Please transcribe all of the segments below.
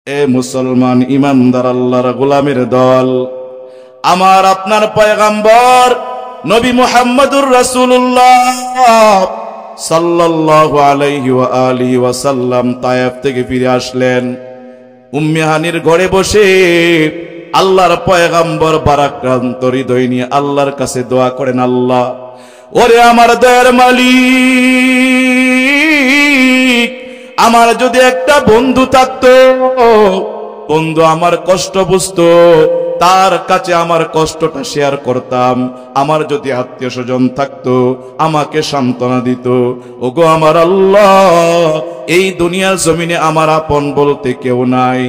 এ মুসলমান ইমানদার আল্লাহর গোলামের দল, আমার আপনার পয়গম্বর নবী মুহাম্মদুর রাসূলুল্লাহ সাল্লাল্লাহু আলাইহি ওয়া আলিহি ওয়াসাল্লাম তায়েফ থেকে ফিরে আসলেন। উম্মে হানির ঘরে বসে আল্লাহর পয়গম্বর বারাক্রান্ত হৃদয় নিয়ে আল্লাহর কাছে দোয়া করেন, আল্লাহ ওরে আমার দয়ার মালিক, আমার যদি একটা বন্ধু থাকতো, বন্ধু আমার কষ্ট বুঝতো, তার কাছে আমার কষ্টটা শেয়ার করতাম। আমার যদি আত্মীয় স্বজন থাকতো, আমাকে সান্ত্বনা দিত। ওগো আমার আল্লাহ, এই দুনিয়ার জমিনে আমার আপন বলতে কেউ নাই।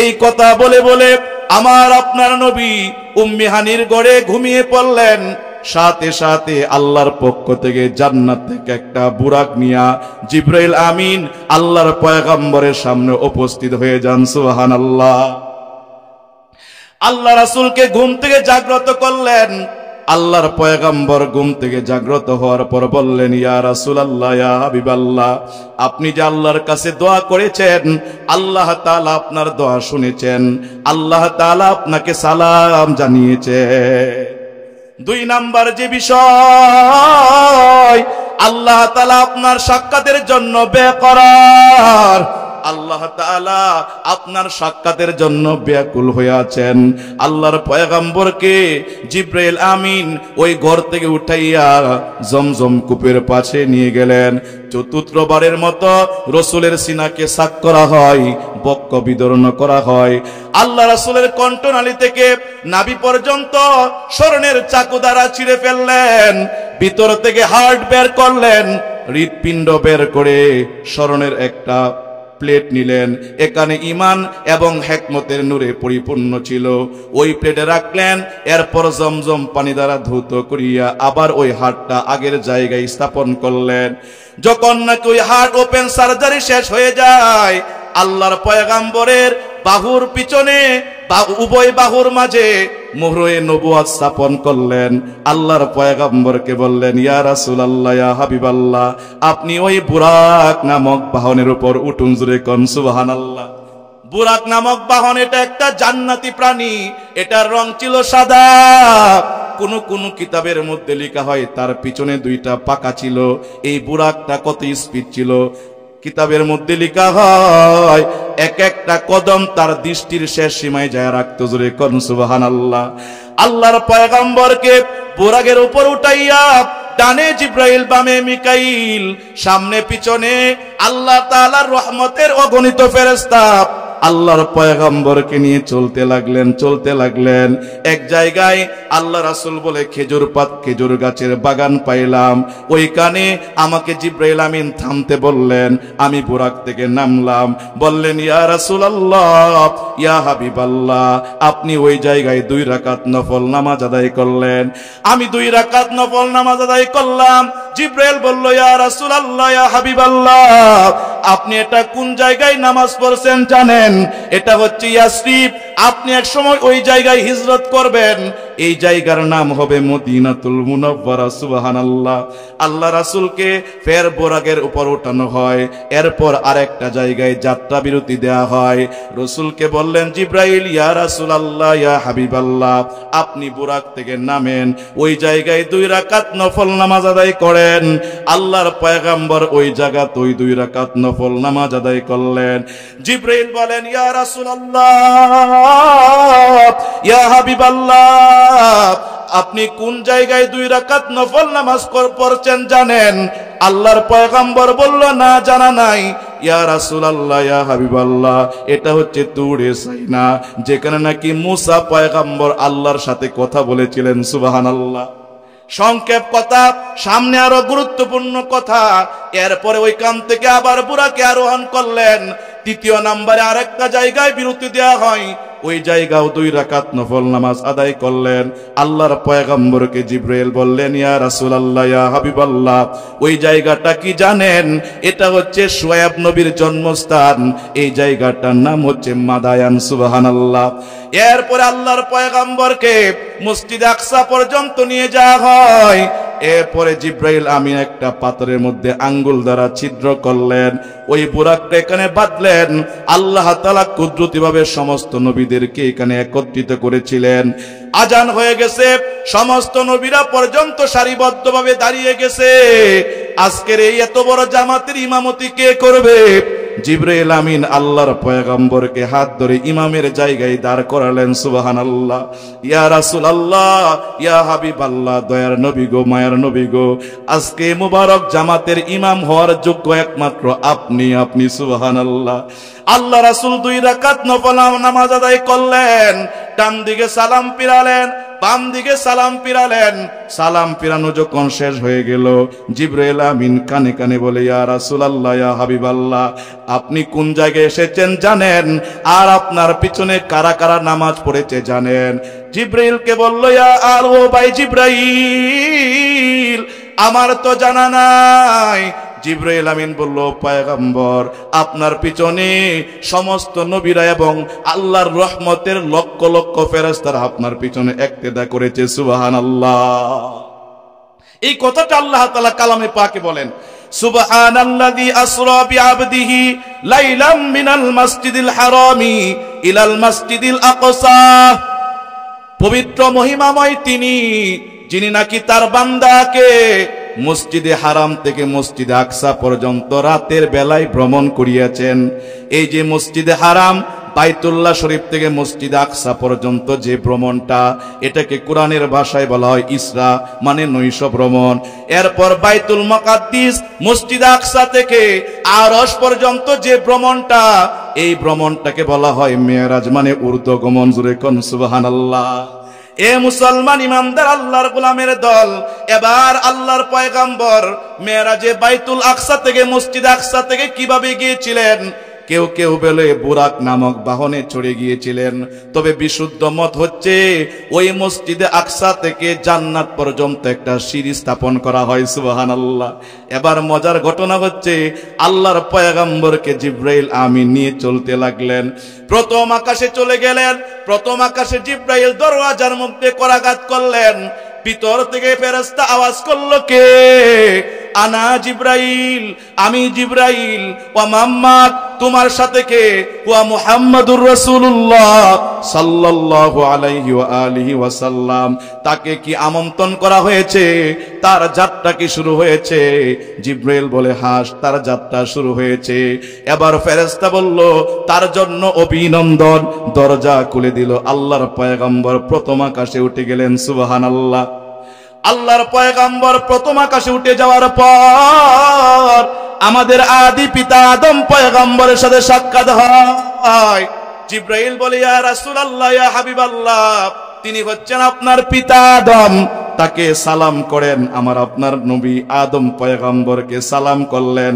এই কথা বলে বলে আমার আপনার নবী উম্মে হানির ঘরে ঘুমিয়ে পড়লেন। সাথে সাথে আল্লাহর পক্ষ থেকে জান্নাত থেকে একটা বুরাক নিয়া জিবরাইল আমিন আল্লাহর পয়গম্বরের সামনে উপস্থিত হয়ে যান। সুবহানাল্লাহ। আল্লাহ রাসূলকে ঘুম থেকে জাগ্রত করলেন। আল্লাহর পয়গম্বর ঘুম থেকে জাগ্রত হওয়ার পর বললেন, ইয়া রাসূলুল্লাহ, ইয়া হাবিবাল্লাহ, আপনি যে আল্লাহর কাছে দোয়া করেছেন, আল্লাহ তাআলা আপনার দোয়া শুনেছেন, আল্লাহ তাআলা আপনাকে সালাম জানিয়েছে। দুই নাম্বার যে বিষয়, আল্লাহ তাআলা আপনার সাক্ষাতের জন্য বেকরার, আল্লাহ তাআলা আপনার সাক্ষাতের জন্য ব্যাকুল হয়ে আছেন। আল্লাহর পয়গম্বরকে জিবরাইল আমিন ওই ঘর থেকে উঠাইয়া জমজম কূপের পাশে নিয়ে গেলেন। চতুর্থবারের মতো রসুলের সিনাকে সাক করা হয়, বক্ষ বিদরণ করা হয়। আল্লাহ রাসূলের কণ্ঠনালী থেকে নাভি পর্যন্ত স্বর্ণের চাকু দ্বারা ছিঁড়ে ফেললেন। ভিতর থেকে হার্ট বের করলেন, হৃৎপিণ্ড বের করে স্বর্ণের একটা প্লেট নিলেন। এখানে ঈমান এবং হিকমতের নূরে পরিপূর্ণ ছিল। ওই প্লেটে রাখলেন। এরপর জমজম পানি দ্বারা ধৌত করিয়া আবার ওই হাড়টা আগের জায়গায় স্থাপন করলেন। যখন নাকি ওই হার্ট ওপেন সার্জারি শেষ হয়ে যায়, আল্লাহর পয়গম্বরের বাহুর পিছনে উভয় বাহুর মাঝে মোহরে নবুয়ত স্থাপন করলেন। আল্লাহর পয়গম্বরকে বললেন, ইয়া রাসূলুল্লাহ, ইয়া হাবিবাল্লাহ, আপনি ওই বুরাক নামক বাহনের উপর উঠুন। জোরে কোন সুবহানাল্লাহ। বুরাক নামক বাহন এটা একটা জান্নাতি প্রাণী। এটার রং ছিল সাদা। কোন কিতাবের মধ্যে লেখা হয় তার পিছনে দুইটা পাকা ছিল। এই বুরাকটা কত স্পিড ছিল, কিতাবের মধ্যে লেখা হয় এক একটা কদম তার দৃষ্টির শেষ সীমায় যায় রাখতো। জোরে কোন সুবহানাল্লাহ। আল্লাহর পয়গম্বরকে বুরাকের উপর উঠাইয়া ডানে জিবরাইল, বামে মিকাইল, সামনে পিছনে আল্লাহ তাআলার রহমতের অগণিত ফেরেশতা আল্লাহর পয়গম্বরকে নিয়ে চলতে লাগলেন। এক জায়গায় আল্লাহ রাসূল বলে, খেজুর গাছের বাগান পাইলাম। ওইখানে আমাকে জিবরাইল আমিন থামতে বললেন। আমি বুরাক থেকে নামলাম। বললেন, ইয়া রাসূলুল্লাহ, ইয়া হাবিবাল্লাহ, আপনি ওই জায়গায় 2 রাকাত নফল নামাজ আদায় করলেন। আমি 2 রাকাত নফল নামাজ আদায় করলাম। জিবরাইল বলল, ইয়া রাসূলুল্লাহ, ইয়া হাবিবাল্লাহ, আপনি এটা কোন জায়গায় নামাজ পড়ছেন জানেন? এটা হচ্ছে ইয়াসরিব। আপনি এক সময় ওই জায়গায় হিজরত করবেন। এই জায়গার নাম হবে মদিনাতুল মুনাওয়ারা। সুবহানাল্লাহ। আল্লাহ রাসূলকে ফের বুরাকের উপর ওঠানো হয়। এরপর আরেকটা জায়গায় যাত্রা বিরতি দেয়া হয়। রাসূলকে বললেন জিবরাইল, ইয়া রাসূলুল্লাহ, ইয়া হাবিবাল্লাহ, আপনি বুরাক থেকে নামেন, ওই জায়গায় 2 রাকাত নফল নামাজ আদায় করেন। আল্লাহর পয়গম্বর ওই জায়গাতে 2 রাকাত নফল নামাজ আদায় করলেন। জিবরাইল বলেন, ইয়া রাসূলুল্লাহ, ইয়া হাবিবাল্লাহ, আপনি কোন জায়গায় 2 রাকাত নফল নামাজ পড়ছেন জানেন? আল্লাহর পয়গম্বর বলল, না, জানা নাই। ইয়া রাসূলুল্লাহ, ইয়া হাবিবাল্লাহ, এটা হচ্ছে তুরে সাইনা, যেখানে নাকি মুসা পয়গম্বর আল্লাহর সাথে কথা বলেছিলেন। সুবহানাল্লাহ। সংক্ষেপ কথা, সামনে আরো গুরুত্বপূর্ণ কথা। এরপরে ওইখান থেকে আবার বুরাকে আরোহণ করলেন। 3য় নম্বরে আরেকটা জায়গায় বিরতি দেওয়া হয়। ওই জায়গাও 2 রাকাত নফল নামাজ আদায় করলেন। আল্লাহর পয়গম্বরকে জিবরাইল বললেন, ইয়া রাসূলুল্লাহ, ইয়া হাবিবাল্লাহ, ওই জায়গাটা কি জানেন? এটা হচ্ছে শুআয়ব নবীর জন্মস্থান। এই জায়গাটার নাম হচ্ছে মাদায়ান। সুবহানাল্লাহ। এরপরে আল্লাহর পয়গম্বরকে মসজিদ আকসা পর্যন্ত নিয়ে যাওয়া হয়। এরপরে জিব্রাইল আমিন একটা পাথরের মধ্যে আঙ্গুল দ্বারা ছিদ্র করলেন, ওই বুরাকটা এখানে বাঁধলেন। আল্লাহ তাআলা কুদরতিভাবে সমস্ত নবীদেরকে এখানে একত্রিত করেছিলেন। আজান হয়ে গেছে, সমস্ত নবীরা পর্যন্ত সারিবদ্ধভাবে দাঁড়িয়ে গেছে। আজকের এই এত বড় জামাতের ইমামতি কে করবে? জিবরাইল আমিন আল্লাহর পয়গম্বরকে হাত ধরে ইমামের জায়গায় দাঁড় করালেন। সুবহানাল্লাহ। ইয়া রাসূলুল্লাহ, ইয়া হাবিবাল্লাহ, দয়ার নবী গো, মায়ার নবী গো, আজকে মুবারক জামাতের ইমাম হওয়ার যোগ্য একমাত্র আপনি। সুবহানাল্লাহ। আল্লাহ রাসূল 2 রাকাত নফল নামাজ আদায় করলেন, ডান দিকে সালাম ফিরালেন, বাম দিকে সালাম ফিরালেন। সালাম ফিরানো যখন শেষ হয়ে গেল, জিবরাইল আমিন কানে কানে বলে, ইয়া রাসূলুল্লাহ, ইয়া হাবিবাল্লাহ, আপনি কোন জায়গায় এসেছেন জানেন? আর আপনার পিছনে কারা কারা নামাজ পড়েছে জানেন? জিবরাইলকে বলল, ইয়া আর ও ভাই জিবরাইল, আমার তো জানা নাই। জিবরাইল আমিন বলল, পয়গম্বর, আপনার পিছনে সমস্ত নবীরা এবং আল্লাহর রহমতের লক্ষ লক্ষ ফেরেশতারা আপনার পিছনে ইক্তেদা করেছে। সুবহানাল্লাহ। এই কথাটা আল্লাহ তাআলা কালামে পাকে বলেন, সুবহানাল্লাযী আসরা বিআবদিহি লাইলাম মিনাল মাসজিদিল হারামি ইলাল মাসজিদিল আকসা। পবিত্র মহিমাময় তিনি, যিনি নাকি তার বান্দাকে মসজিদে হারাম থেকে মসজিদে আকসা পর্যন্ত রাতের বেলায় ভ্রমণ করিয়েছেন। এই যে মসজিদে হারাম, বাইতুল্লাহ শরীফ থেকে মসজিদে আকসা পর্যন্ত যে ভ্রমণটা, এটাকে কোরআনের ভাষায় বলা হয় ইসরা, মানে নৈশ ভ্রমণ। এরপর বাইতুল মুকাদ্দিস, মসজিদে আকসা থেকে আরশ পর্যন্ত যে ভ্রমণটা, এই ভ্রমণটাকে বলা হয় মেরাজ, মানে ঊর্ধ্বগমন। জোরে কোন সুবহানাল্লাহ। এ মুসলমান ইমানদার আল্লাহর গোলামের দল, এবার আল্লাহর পয়গম্বর মেরাজে বাইতুল আকসা থেকে মসজিদে আকসা থেকে কিভাবে গিয়েছিলেন? কেউ কেউ বলে বুরাক নামক বাহনে চড়ে গিয়েছিলেন, তবে বিশুদ্ধ মত হচ্ছে ওই মসজিদে আকসা থেকে জান্নাত পর্যন্ত একটা সিঁড়ি স্থাপন করা হয়। সুবহানাল্লাহ। এবার মজার ঘটনা হচ্ছে, আল্লাহর পয়গম্বরকে জিবরাইল আমিন নিয়ে চলতে লাগলেন। প্রথম আকাশে চলে গেলেন। প্রথম আকাশে জিবরাইল দরওয়াজার মধ্যে করাঘাত করলেন। ভিতর থেকে ফেরেশতা আওয়াজ করলো, কে? আনা জিবরাইল, আমি জিবরাইল। ওয়া মুহাম্মদ, তোমার সাথে কে? ওয়া মুহাম্মাদুর রাসূলুল্লাহ সাল্লাল্লাহু আলাইহি ওয়া আলিহি ওয়াসাল্লাম। তাকে কি আমন্ত্রণ করা হয়েছে? তার যাত্রা কি শুরু হয়েছে? জিবরাইল বলে, হ্যাঁ, তার যাত্রা শুরু হয়েছে। এবার ফেরেশতা বলল, তার জন্য অভিনন্দন। দরজা খুলে দিল। আল্লাহর পয়গম্বর প্রথম আকাশে উঠে গেলেন। সুবহানাল্লাহ। আল্লাহর পয়গম্বর প্রথম আকাশে উঠে যাওয়ার পর আমাদের আদি পিতা আদম পয়গম্বরের সাথে সাক্ষাৎ হয়। জিবরাইল বলে, ইয়া রাসূলুল্লাহ, ইয়া হাবিবাল্লাহ, তিনি হচ্ছেন আপনার পিতা আদম, তাকে সালাম করেন। আমার আপনার নবী আদম পয়গম্বরকে সালাম করলেন।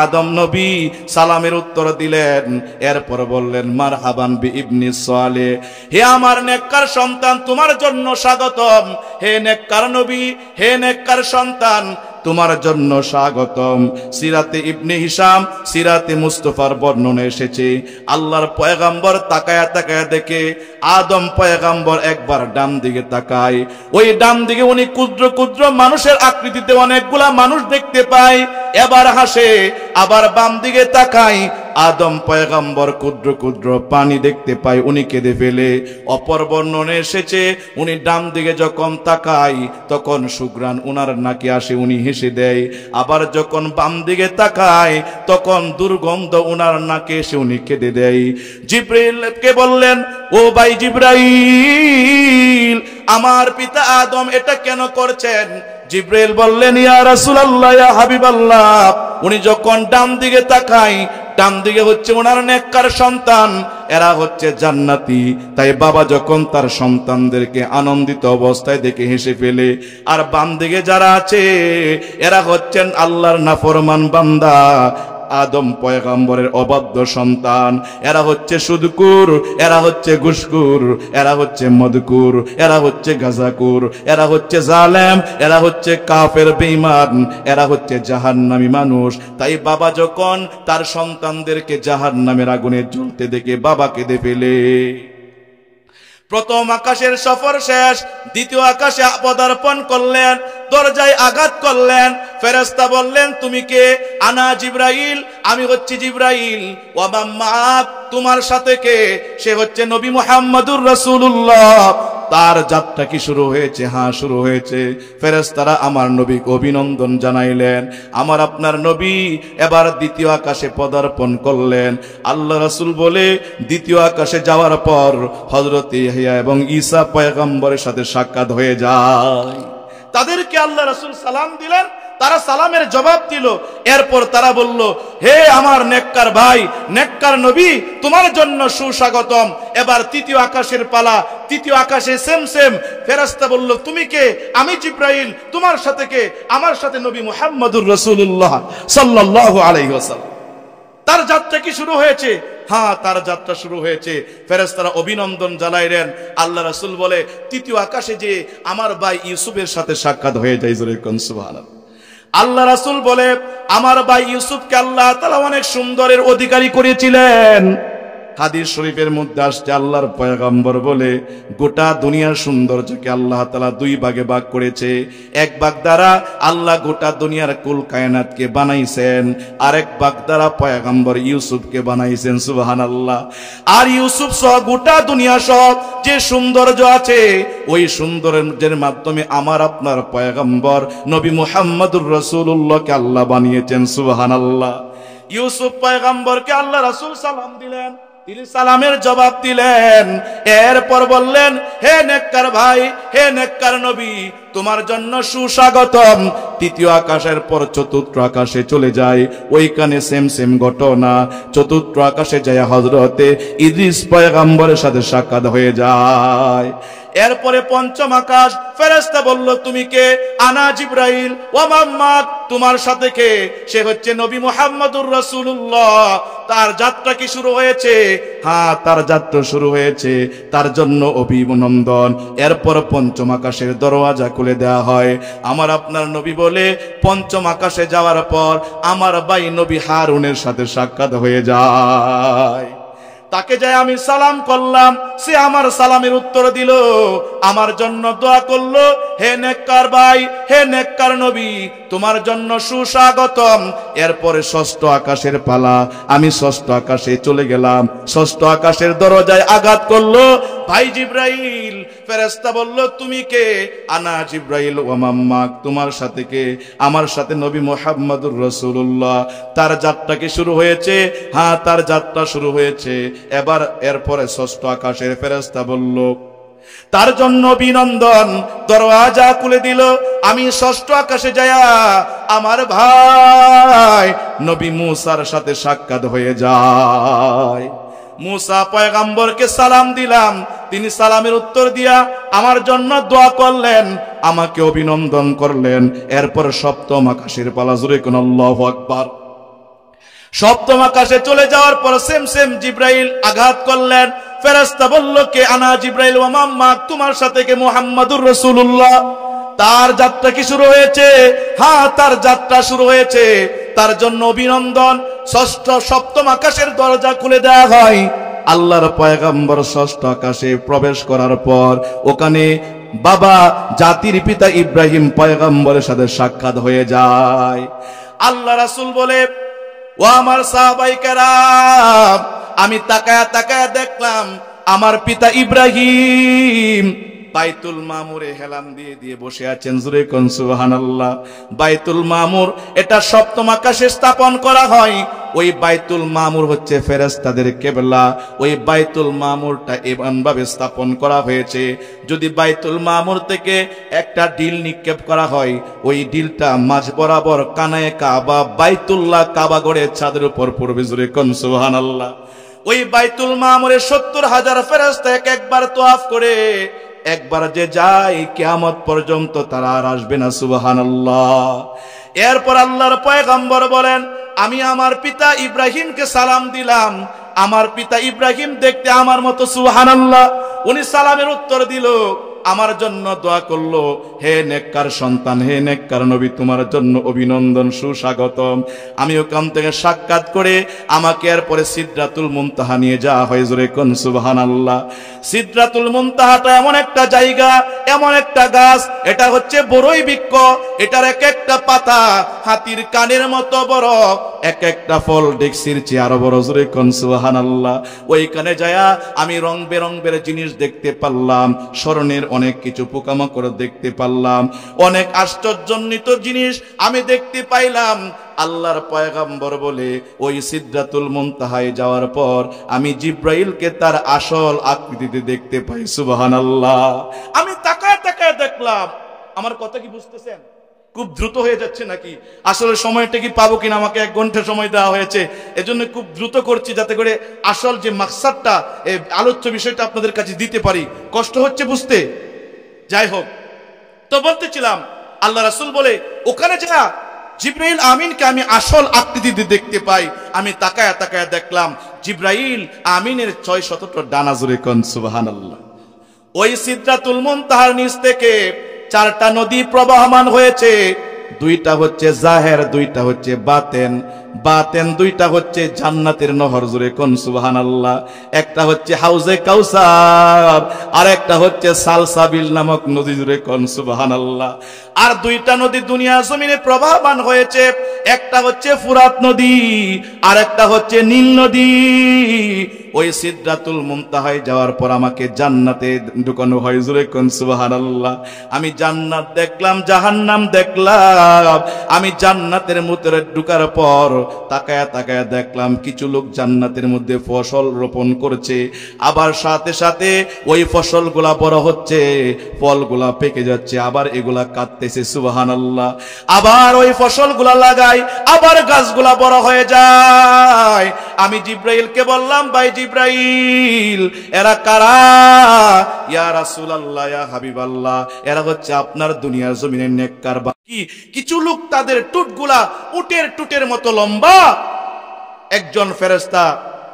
আদম নবী সালামের উত্তর দিলেন। এরপর বললেন, মারহাবান বি ইবনি সালেহ, হে আমার নেককার সন্তান, তোমার জন্য স্বাগতম। হে নেককার নবী, হে নেককার সন্তান, তোমার জন্য স্বাগতম। সিরাতে ইবনে হিশাম, সিরাতে মুস্তাফার বর্ণনা এসেছে, আল্লাহর পয়গম্বর তাকায়া তাকায়া দেখে আদম পয়গম্বর একবার ডান দিকে তাকায়। ওই ডান দিকে উনি ক্ষুদ্র ক্ষুদ্র মানুষের আকৃতিতে অনেকগুলা মানুষ দেখতে পায়। এবার হাসে। আবার বাম দিকে তাকায়, আদম পয়গম্বর ক্ষুদ্র ক্ষুদ্র পানি দেখতে পায়, উনি কেঁদে ফেলে। অপর বর্ণনা এসেছে, উনি ডান দিকে যখন তাকায় তখন সুঘ্রাণ উনার নাকে আসে, উনি হেসে দেয়। আবার যখন বাম দিকে তাকায় তখন দুর্গন্ধ উনার নাকে এসে উনি কেঁদে দেয়। জিবরাইলকে বললেন, ও ভাই জিবরাইল, আমার পিতা আদম এটা কেন করছেন? জিবরাইল বললেন, ইয়া রাসূলুল্লাহ, ইয়া হাবিবাল্লাহ, উনি যখন ডান দিকে তাকায়, ডান দিকে হচ্ছে ওনার নেককার সন্তান, এরা হচ্ছে জান্নাতি। তাই বাবা যখন তার সন্তানদেরকে আনন্দিত অবস্থায় দেখে হেসে ফেলে, আর বাম দিকে যারা আছে এরা হচ্ছেন আল্লাহর নাফরমান বান্দা, আদম পয়গম্বরের অবাধ্য সন্তান। এরা হচ্ছে সুদকুর, এরা হচ্ছে ঘুষখোর, এরা হচ্ছে মদকুর, এরা হচ্ছে গাঁজাকুর, এরা হচ্ছে জালেম, এরা হচ্ছে কাফের বেঈমান, এরা হচ্ছে জাহান্নামী মানুষ। তাই বাবা যখন তার সন্তানদেরকে জাহান্নামের আগুনে জ্বলতে দেখে বাবা কেঁদে ফেলে। প্রথম আকাশের সফর শেষ, দ্বিতীয় আকাশে পদার্পণ করলেন। দরজায় আঘাত করলেন। ফেরেশতা বললেন, তুমি কে? আনা জিবরাইল, আমি হচ্ছি জিবরাইল। ওয়া মাম্মাক, তোমার সাথে কে? সে হচ্ছে নবী মুহাম্মদুর রাসূলুল্লাহ। তার যাত্রা কি শুরু হয়েছে? হ্যাঁ, শুরু হয়েছে। ফেরেশতারা আমার নবীকে অভিনন্দন জানাইলেন। আমার আপনার নবী এবার দ্বিতীয় আকাশে পদার্পণ করলেন। আল্লাহ রাসূল বলে, দ্বিতীয় আকাশে যাওয়ার পর হযরত ইয়াহইয়া এবং ঈসা পয়গম্বরের সাথে সাক্ষাৎ হয়ে যায়। তাদেরকে আল্লাহ রাসূল সালাম দিলেন, তারা সালামের জবাব দিল। এরপর তারা বলল, হে আমার নেককার ভাই, নেককার নবী, তোমার জন্য সুস্বাগতম। এবার তৃতীয় আকাশের পালা। তৃতীয় আকাশে সেম ফেরেশতা বলল, তুমি কে? আমি জিবরাইল। তোমার সাথে কে? আমার সাথে নবী মুহাম্মদুর রাসূলুল্লাহ সাল্লাল্লাহু আলাইহি ওয়াসাল্লাম। তার যাত্রা কি শুরু হয়েছে? হ্যাঁ, তার যাত্রা শুরু হয়েছে। ফেরেশতারা অভিনন্দন জানাইলেন। আল্লাহ রাসূল বলে, তৃতীয় আকাশে যে আমার ভাই ইউসুফের সাথে সাক্ষাৎ হয়ে যায়। জোরে কোন সুবহানাল্লাহ। আল্লাহ রাসূল বলে, আমার ভাই ইউসুফকে আল্লাহ তাআলা অনেক সুন্দরের অধিকারী করেছিলেন। হাদিস শরীফের মধ্যে আসছে, আল্লাহর পয়গম্বর বলে, গোটা দুনিয়ার সৌন্দর্যকে আল্লাহ তাআলা দুই ভাগে ভাগ করেছে। এক ভাগ দ্বারা আল্লাহ গোটা দুনিয়ার কুল কায়নাতকে বানাইছেন, আরেক ভাগ দ্বারা পয়গম্বর ইউসুফকে বানাইছেন। সুবহানাল্লাহ। আর ইউসুফ সহ গোটা দুনিয়া সব যে সৌন্দর্য আছে, ওই সৌন্দর্যের মাধ্যমে আমার আপনার পয়গম্বর নবী মুহাম্মদুর রাসূলুল্লাহকে আল্লাহ বানিয়েছেন। সুবহানাল্লাহ। ইউসুফ পয়গম্বরকে আল্লাহ রাসূল সালাম দিলেন, তিনি সালামের জবাব দিলেন। এরপর বললেন, হে নেককার ভাই, হে নেককার নবী, তোমার জন্য সুস্বাগতম। তৃতীয় আকাশের পর চতুর্থ আকাশে চলে যায়। ওইখানে সেম ঘটনা। চতুর্থ আকাশে যায় হযরতে ইদ্রিস পয়গম্বরের সাথে সাক্ষাৎ হয়ে যায়। এরপরে পঞ্চম আকাশ। ফেরেশতা বলল, তুমি কে? আনা জিবরাইল। ওয়া মাম্মাক, তোমার সাথে কে? সে হচ্ছে নবী মুহাম্মদুর রাসূলুল্লাহ। তার যাত্রা কি শুরু হয়েছে? হ্যাঁ, তার যাত্রা শুরু হয়েছে। তার জন্য অভিনন্দন। এরপর পঞ্চম আকাশের দরওয়াজা খুলে দেওয়া হয়। আমার আপনার নবী বলে, পঞ্চম আকাশে যাওয়ার পর আমার ভাই নবী হারুনের সাথে সাক্ষাৎ হয়ে যায়। তাকে যাই আমি সালাম করলাম, সে আমার সালামের উত্তর দিল, আমার জন্য দোয়া করলো, হে নেককার ভাই, হে নেককার নবী, তোমার জন্য সুস্বাগতম। এরপরে ষষ্ঠ আকাশের পালা। আমি ষষ্ঠ আকাশে চলে গেলাম। ষষ্ঠ আকাশের দরজায় আঘাত করলো ভাই জিবরাইল। ফেরেশতা বলল, তুমি কে? আনা জিবরাইল। ওয়া মাম্মাক, তোমার সাথে কে? আমার সাথে নবী মুহাম্মদুর রাসূলুল্লাহ। তার যাত্রা কি শুরু হয়েছে? হ্যাঁ, তার যাত্রা শুরু হয়েছে। এবার এরপরে ষষ্ঠ আকাশের ফেরেশতা বলল, তার জন্য অভিনন্দন। দরওয়াজা খুলে দিল। আমি ষষ্ঠ আকাশে যায়া আমার ভাই নবী মুসার সাথে সাক্ষাৎ হয়ে যায়। মুসা পয়গম্বরকে সালাম দিলাম। তিনি সালামের উত্তর দিয়া আমার জন্য দোয়া করলেন, আমাকে অভিনন্দন করলেন। এরপর সপ্তম আকাশের পালা। জোরে কোন আল্লাহু আকবার। সপ্তম আকাশে চলে যাওয়ার পর সেম জিবরাইল আঘাত করলেন। ফেরেশতা বলল, কে? আনা জিবরাইল। ওয়া মাম্মাক, তোমার সাথে কে? মুহাম্মদুর রাসূলুল্লাহ। তার যাত্রা কি শুরু হয়েছে? হ্যাঁ, তার যাত্রা শুরু হয়েছে। তার জন্য অভিনন্দন। সপ্তম আকাশের দরজা খুলে দেওয়া হয়। আল্লাহর পয়গম্বর ষষ্ঠ আকাশে প্রবেশ করার পর ওখানে বাবা জাতির পিতা ইব্রাহিম পয়গম্বরের সাথে সাক্ষাৎ হয়ে যায়। আল্লাহ রাসূল বলে, ও আমার সাহাবায়ে কেরাম, আমি তাকায়া দেখলাম আমার পিতা ইব্রাহিম বাইতুল মামুরে হেলান দিয়ে বসে আছেন। জোরে কোন সুবহানাল্লাহ। বাইতুল মামুর এটা সপ্তম আকাশে স্থাপন করা হয়। ওই বাইতুল মামুর হচ্ছে ফেরেশতাদের কিবলা। ওই বাইতুল মামুরটা এমন ভাবে স্থাপন করা হয়েছে, যদি বাইতুল মামুর থেকে একটা ডিল নিক্ষেপ করা হয়, ওই ডিলটা মাঝ বরাবর কানায়ে কাবা বাইতুল্লাহ কাবা গড়ের ছাদের উপর পড়বে। জোরে কোন সুবহানাল্লাহ। ওই বাইতুল মামুরে 70,000 ফেরেশতা একবার তওয়াফ করে একবার যে যায়, কিয়ামত পর্যন্ত তারা আর আসবে না। সুবহানাল্লাহ। এরপর আল্লাহর পয়গম্বর বলেন, আমি আমার পিতা ইব্রাহিমকে সালাম দিলাম। আমার পিতা ইব্রাহিম দেখতে আমার মতো। সুবহানাল্লাহ। উনি সালামের উত্তর দিল, আমার জন্য দোয়া করলো, হে নেককার সন্তান, হে নেককার নবী, তোমার জন্য অভিনন্দন, সুস্বাগতম। আমি ওখান থেকে সাক্ষাৎ করে আমাকে এরপরে সিদরাতুল মুনতাহা নিয়ে যাওয়া হয়। জোরে কোন সুবহানাল্লাহ। সিদরাতুল মুনতাহাটা এমন একটা জায়গা, এমন একটা গাছ, এটা হচ্ছে বড়ই বৃক্ষ। এটার এক একটা পাতা হাতির কানের মতো বড়, এক একটা ফল ডেক্সির চেয়ে আরো বড়। জোরে কোন সুবহানাল্লাহ। ওইখানে যায়া আমি রং বেরঙের জিনিস দেখতে পারলাম, স্মরণের অনেক কিছু পোকামাকড় দেখতে পারলাম, অনেক আশ্চর্যজনিত জিনিস আমি দেখতে পাইলাম। আল্লাহর পয়গম্বর বলে ওই সিদরাতুল মুনতাহায় যাওয়ার পর আমি জিব্রাইলকে তার আসল আকৃতিতে দেখতে পাই। সুবহানাল্লাহ। আমি তাকায় তাকায় দেখলাম। আমার কথা কি বুঝতেছেন? খুব দ্রুত হয়ে যাচ্ছে নাকি? আসলে সময়টা কি পাবো কিনা, আমাকে 1 ঘন্টা সময় দেওয়া হয়েছে, এজন্য খুব দ্রুত করছি যাতে করে আসল যে মাকসাদটা, এই আলোচ্য বিষয়টা আপনাদের কাছে দিতে পারি। কষ্ট হচ্ছে বুঝতে। যাই হোক, তো বলতেছিলাম আল্লাহ রাসূল বলে ওখানে যা জিব্রাইল আমিনকে আমি আসল আকৃতিতে দেখতে পাই। আমি তাকায়া তাকায়া দেখলাম জিব্রাইল আমিনের 6-7টা ডানা। জোরে কোন সুবহানাল্লাহ। ওই সিদরাতুল মুনতাহার নিচ থেকে 4টা নদী প্রবাহমান হয়েছে। 2টা হচ্ছে জাহের, 2টা হচ্ছে বাতেন। বাতেন 2টা হচ্ছে জান্নাতের নহর। জোরে কোন সুবহানাল্লাহ। একটা হচ্ছে হাউজে কাউসার, আর একটা হচ্ছে সালসাবিল নামক নদী। জোরে কোন সুবহানাল্লাহ। আর 2টা নদী দুনিয়া জমিনে প্রবাহমান হয়েছে। একটা হচ্ছে ফুরাত নদী, আর একটা হচ্ছে নীল নদী। ওই সিদরাতুল মুনতাহায় যাওয়ার পর আমাকে জান্নাতে ঢুকানো হয়। জোরে কোন সুবহানাল্লাহ। আমি জান্নাত দেখলাম, জাহান্নাম দেখলাম। আমি জান্নাতের মধ্যে ঢুকার পর তাকায়া তাকায়া দেখলাম কিছু লোক জান্নাতের মধ্যে ফসল রোপণ করছে, আবার সাথে সাথে ওই ফসলগুলা বড় হচ্ছে, ফলগুলা পেকে যাচ্ছে, আবার এগুলা কাটতেছে। সুবহানাল্লাহ। আবার ওই ফসলগুলা লাগায়, আবার গাছগুলা বড় হয়ে যায়। আমি জিব্রাইলকে বললাম, ভাই জিব্রাইল, এরা কারা? ইয়া রাসূলুল্লাহ, ইয়া হাবিবাল্লাহ, এরা হচ্ছে আপনার দুনিয়ার জমিনের নেককার বাকি কিছু লোক। তাদের টুটগুলা উটের টুটের মতো লম্বা। একজন ফেরেশতা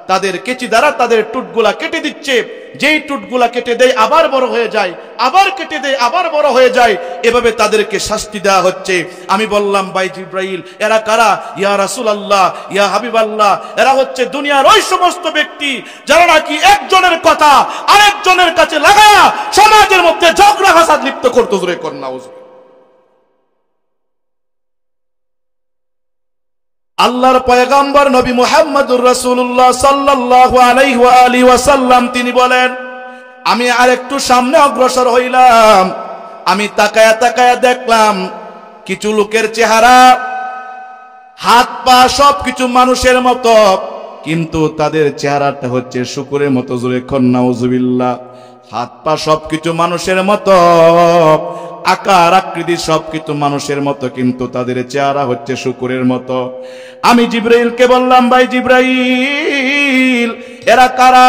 তাদের কেচি দ্বারা তাদের টুটগুলা কেটে দিচ্ছে। যেই টুটগুলা কেটে দেয় আবার বড় হয়ে যায়, আবার কেটে দেয় আবার বড় হয়ে যায়, এভাবে তাদেরকে শাস্তি দেওয়া হচ্ছে। আমি বললাম, ভাই জিব্রাইল, এরা কারা? ইয়া রাসূলুল্লাহ, ইয়া হাবিবাল্লাহ, এরা হচ্ছে দুনিয়ার ওই সমস্ত ব্যক্তি যারা নাকি একজনের কথা আরেকজনের কাছে লাগায়া সমাজের মধ্যে ঝগড়া ফাসাদ লিপ্ত করত। জোরে কোন নাউজুবিল্লাহ। আল্লাহর পয়গম্বর নবী মুহাম্মদুর রাসূলুল্লাহ সাল্লাল্লাহু আলাইহি ওয়া আলিহি ওয়াসাল্লাম তিনি বলেন, আমি আরেকটু সামনে অগ্রসর হইলাম। আমি তাকায়া তাকায়া দেখলাম কিছু লোকের চেহারা, হাত পা সবকিছু মানুষের মতো, কিন্তু তাদের চেহারাটা হচ্ছে শুকরের মতো। জোরে কোন নাউজুবিল্লাহ। হাত পা সবকিছু মানুষের মতো, আকার আকৃতি সবকিছু মানুষের মতো, কিন্তু তাদের চেহারা হচ্ছে শুকরের মতো। আমি জিব্রাইলকে বললাম, ভাই জিব্রাইল, এরা কারা?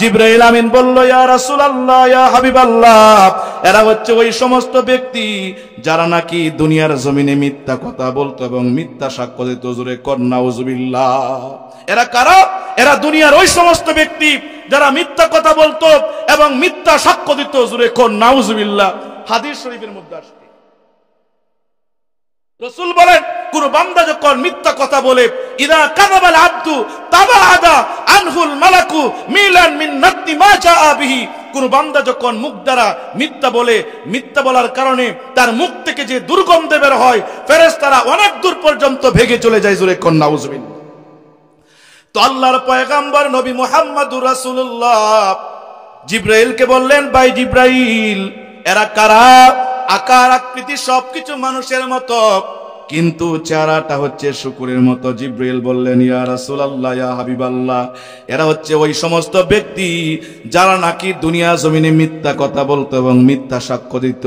জিব্রাইল আমিন বলল, ইয়া রাসূলুল্লাহ, ইয়া হাবিবাল্লাহ, এরা হচ্ছে ওই সমস্ত ব্যক্তি যারা নাকি দুনিয়ার জমিনে মিথ্যা কথা বলতো এবং মিথ্যা সাক্ষ্য দিত। জোরে কোন নাউজুবিল্লাহ। এরা কারা? এরা দুনিয়ার ওই সমস্ত ব্যক্তি যারা মিথ্যা কথা বলতো এবং মিথ্যা সাক্ষ্য দিত। জোরে কোন নাউজুবিল্লাহ। হাদিস শরীফের মধ্যে আসছে, রাসূল বলেন, কোন বান্দা যখন মিথ্যা কথা বলে, ইদা কাযাবাল আবদু তাবাআদা আনহুল মালাকু মিলান মিন নাতি মা জাআ বিহি। কোন বান্দা যখন মুখ দ্বারা মিথ্যা বলে, মিথ্যা বলার কারণে তার মুখ থেকে যে দুর্গন্ধ বের হয়, ফেরেশতারা অনেক দূর পর্যন্ত ভেগে চলে যায়। জোরে কোন নাউজুবিল্লাহ। তো আল্লাহর পয়গম্বর নবী মুহাম্মদুর রাসূলুল্লাহ জিব্রাইলকে বললেন, ভাই জিব্রাইল, এরা কারা? আকার আকৃতি সবকিছু মানুষের মতো, কিন্তু চেহারাটা হচ্ছে শুকরের মতো। জিব্রাইল বললেন, ইয়া রাসূলুল্লাহ, ইয়া হাবিবাল্লাহ, এরা হচ্ছে ওই সমস্ত ব্যক্তি যারা নাকি দুনিয়া জমিনে মিথ্যা কথা বলতো এবং মিথ্যা সাক্ষ্য দিত।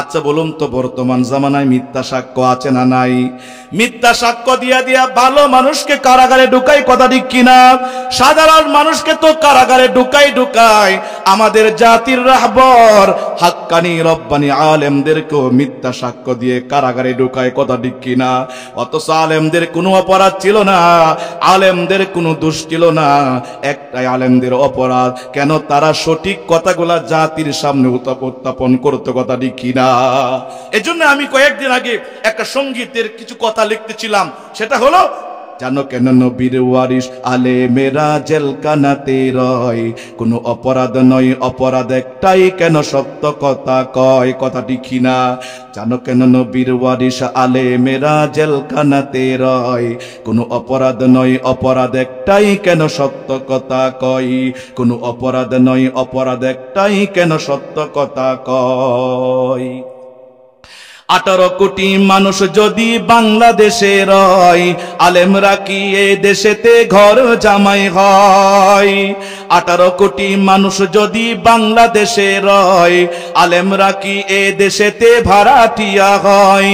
আচ্ছা বলুন তো, বর্তমান জামানায় মিথ্যা সাক্ষ্য আছে না নাই? মিথ্যা সাক্ষ্য দিয়া দিয়া ভালো মানুষকে কারাগারে ঢুকাই, কথা ঠিক কিনা? সাধারণ মানুষকে তো কারাগারে ঢুকাই। আমাদের জাতির রাহবর হাক্কানি রব্বানি আলেমদেরকেও মিথ্যা সাক্ষ্য দিয়ে কারাগারে ঢুকায়, কথা ঠিক ঠিক কিনা? অথচ আলেমদের কোনো অপরাধ ছিল না, আলেমদের কোনো দোষ ছিল না, একটাই আলেমদের অপরাধ, কেন তারা সঠিক কথাগুলা জাতির সামনে উত্থাপন করতে, কথা ঠিক কিনা? এজন্য আমি কয়েকদিন আগে একটা সঙ্গীতের কিছু কথা লিখতেছিলাম, সেটা হলো, জানো কেন নবীর ওয়ারিস আলেমেরা জেলখানাতে রয়? কোনো অপরাধ নয়, অপরাধ একটাই, কেন সত্য কথা কয়, কথা ঠিক কিনা? জানো কেন নবীর ওয়ারিস আলেমেরা জেলখানাতে রয়? কোনো অপরাধ নয়, অপরাধ একটাই, কেন সত্য কথা কয়? কোনো অপরাধ নয়, অপরাধ একটাই, কেন সত্য কথা কয়? 18 কোটি মানুষ যদি বাংলাদেশে রয়, আলেমরা কি এ দেশেতে ঘর জামাই হয়? 18 কোটি মানুষ যদি বাংলাদেশে রয়, আলেমরা কি এ দেশেতে ভাড়াটিয়া হয়?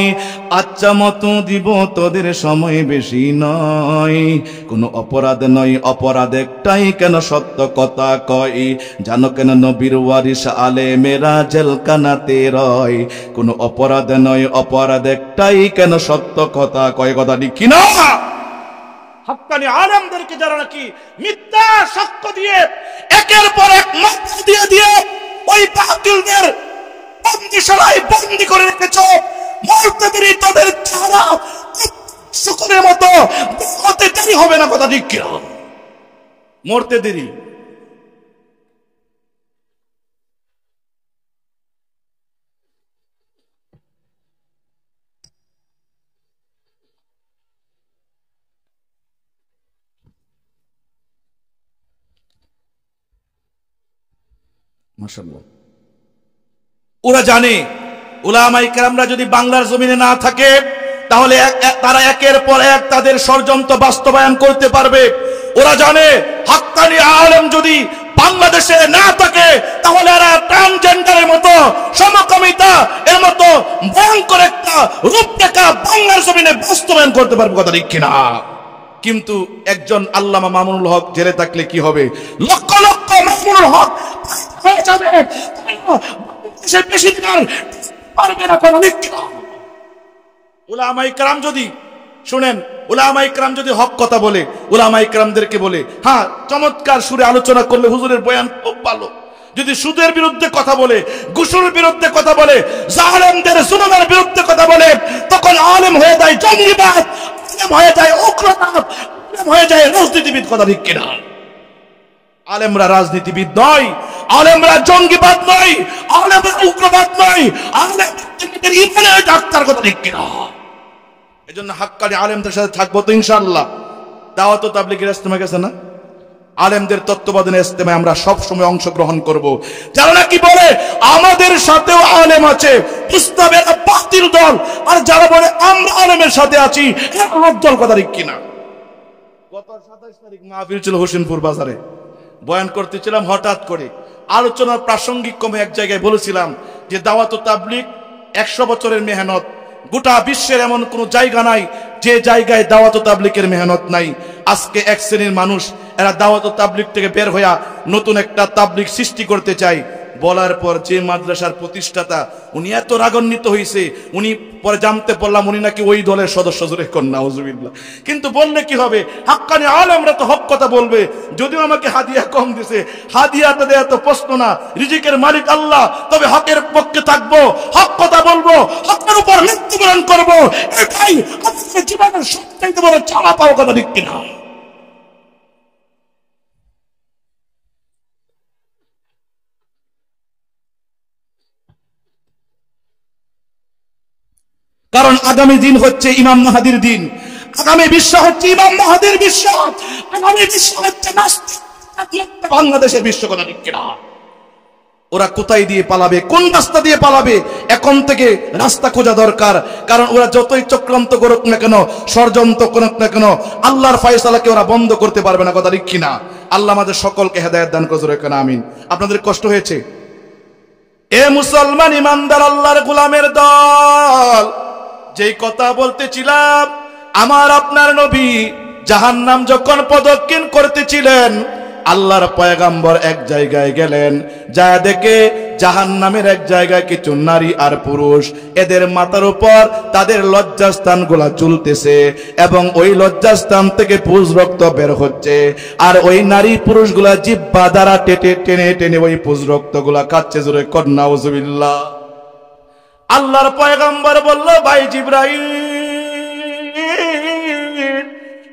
আচ্ছা মতো দিব, তোদের সময় বেশি নয়। কোনো অপরাধ নয়, অপরাধ একটাই, কেন সত্য কথা কয়? জানো কেন নবীর ওয়ারিস আলেমেরা জেলখানাতে রয়? কোনো অপরাধ নয়, অপরাধ একটাই, কেন সত্য কথা কয়, কথা ঠিক কিনা? হক্কানি আলেমদেরকে যারা নাকি মিথ্যা সাক্ষ্য দিয়ে একের পর এক মামলা দিয়ে দিয়ে ওই বাতিলদের বন্দিশালায় বন্দি করে রেখেছ, মরতে দেরি তোদের ছাড়া শুকরের মতো মরতে দেরি হবে না, কথা ঠিক কিনা? মরতে দেরি। মাশাআল্লাহ। ওরা জানে উলামায়ে কেরামরা যদি বাংলার জমিনে না থাকে, তাহলে তারা একের পর এক তাদের ষড়যন্ত্র বাস্তবায়ন করতে পারবে। ওরা জানে হাক্কানি আলেম যদি বাংলাদেশে না থাকে, তাহলে এরা ট্রান্সজেন্ডারের মতো, সমকামিতা এর মতো ভয়ঙ্কর একটা রূপরেখা বাংলার জমিনে বাস্তবায়ন করতে পারবে, কথা ঠিক কিনা? কিন্তু একজন আল্লামা মামুনুল হক জেলে থাকলে কি হবে? লক্ষ লক্ষ মামুনুল হক হয়ে যাবে, বেশি দিন আর পারবে না, কথা ঠিক কিনা? উলামায়ে কেরাম যদি শুনেন, উলামায়ে কেরাম যদি হক কথা বলে, উলামায়ে কেরামদেরকে বলে, হ্যাঁ চমৎকার সুরে আলোচনা করলে হুজুরের বয়ান খুব ভালো। যদি সুদের বিরুদ্ধে কথা বলে, ঘুষের বিরুদ্ধে কথা বলে, জালেমদের জুলুমের বিরুদ্ধে কথা বলে, তখন আলেম হয়ে যায় জঙ্গিবাদ, আলেম হয়ে যায় উগ্রবাদ, আলেম হয়ে যায় রাজনীতিবিদ, কথা ঠিক কিনা? আলেমরা রাজনীতিবিদ নয়, আলেমরা জঙ্গিবাদ নয়, আলেমরা উগ্রবাদ নয়, আলেমদের ইমানের ডাক্তার, কথা ঠিক কিনা? এজন্য হাক্কানি আলেমদের সাথে থাকবো তো ইনশাআল্লাহ। দাওয়াত ও তাবলীগের ইজতেমা গেছে না, আলেমদের তত্ত্বাবধানে ইজতেমায় আমরা সব সময় অংশগ্রহণ করব। যারা নাকি বলে আমাদের সাথেও আলেম আছে, ইসলামের বাতিল দল, আর যারা বলে আমরা আলেমের সাথে আছি, আমার দল, কথা ঠিক কিনা? গত 27 তারিখ মাহফিল ছিল হোসেনপুর বাজারে, বয়ান করতেছিলাম, হঠাৎ করে আলোচনার প্রাসঙ্গিক ক্রমে এক জায়গায় বলেছিলাম যে দাওয়াত ও তাবলীগ 100 বছরের মেহনত, গোটা বিশ্বের এমন কোন জায়গা নাই যে জায়গায় দাওয়াত ও তাবলীগের মেহনত নাই। আজকে এক শ্রেণীর মানুষ এরা দাওয়াত ও তাবলীগ থেকে বের হইয়া নতুন একটা তাবলীগ সৃষ্টি করতে চায়। বলার পর যে মাদ্রাসার প্রতিষ্ঠাতা উনি এত রাগান্বিত হয়েছে, উনি পরে জানতে পারলাম উনি নাকি ওই দলের সদস্য, জোরে কন্যা নাউজুবিল্লাহ। কিন্তু বললে কি হবে, হাক্কানি আলেমরা তো হক কথা বলবে। যদিও আমাকে হাদিয়া কম দিছে, হাদিয়াটা দেয়া তো প্রশ্ন না, রিজিকের মালিক আল্লাহ, তবে হকের পক্ষে থাকবো, হক কথা বলবো, হকের উপর মৃত্যুবরণ করবো, এটাই আমাদের জীবনের সবচেয়ে বড় চাওয়া পাওয়া, কথা ঠিক কিনা? কারণ আগামী দিন হচ্ছে ইমাম মাহদির দিন, আগামী বিশ্ব হচ্ছে ইমাম মাহদির বিশ্ব, আগামী বিশ্ব হচ্ছে বাংলাদেশের বিশ্ব, কথা ঠিক কিনা? ওরা কোথায় দিয়ে পালাবে, কোন রাস্তা দিয়ে পালাবে, এখন থেকে রাস্তা খোঁজা দরকার। কারণ ওরা যতই চক্রান্ত করুক না কেন, ষড়যন্ত্র করুক না কেন, আল্লাহর ফয়সালাকে ওরা বন্ধ করতে পারবে না, কথা ঠিক কিনা? আল্লাহ আমাদের সকলকে হেদায়েত দান করুন, আমিন। আপনাদের কষ্ট হয়েছে? এ মুসলমান ইমানদার আল্লাহর গোলামের দল, যেই কথা বলতেছিলাম, আমার আপনার নবী জাহান্নাম যখন প্রদক্ষিণ করতেছিলেন, আল্লাহর পয়গাম্বর এক জায়গায় গেলেন, যা দেখে জাহান্নামের এক জায়গায় কিছু নারী আর পুরুষ, এদের মাথার উপর তাদের লজ্জাস্থানগুলা ঝুলতেছে এবং ওই লজ্জাস্থান থেকে পুজ রক্ত বের হচ্ছে, আর ওই নারী পুরুষগুলা জিহ্বা দ্বারা টেনে টেনে ওই পুজ রক্তগুলা খাচ্ছে। জোরে কর নাউজুবিল্লাহ। আল্লাহর পয়গম্বর বলল, ভাই জিবরাইল,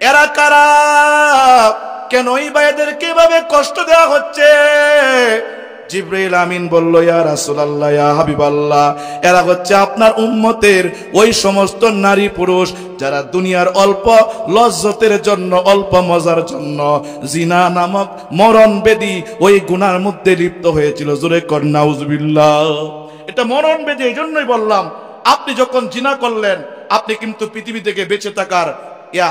এরা কারা? কেন এই ভাইদেরকে এভাবে কষ্ট দেওয়া হচ্ছে? জিবরাইল আমিন বলল, ইয়া রাসূলুল্লাহ, ইয়া হাবিবাল্লাহ, এরা হচ্ছে আপনার উম্মতের ওই সমস্ত নারী পুরুষ যারা দুনিয়ার অল্প লজ্জতের জন্য, অল্প মজার জন্য জিনা নামক মরণ বেদী ওই গুনার মধ্যে লিপ্ত হয়েছিল। জোরে কর নাউজুবিল্লাহ। এটা মরণ বেদী, এই জন্যই বললাম, আপনি যখন জিনা করলেন আপনি কিন্তু পৃথিবী থেকে বেঁচে থাকার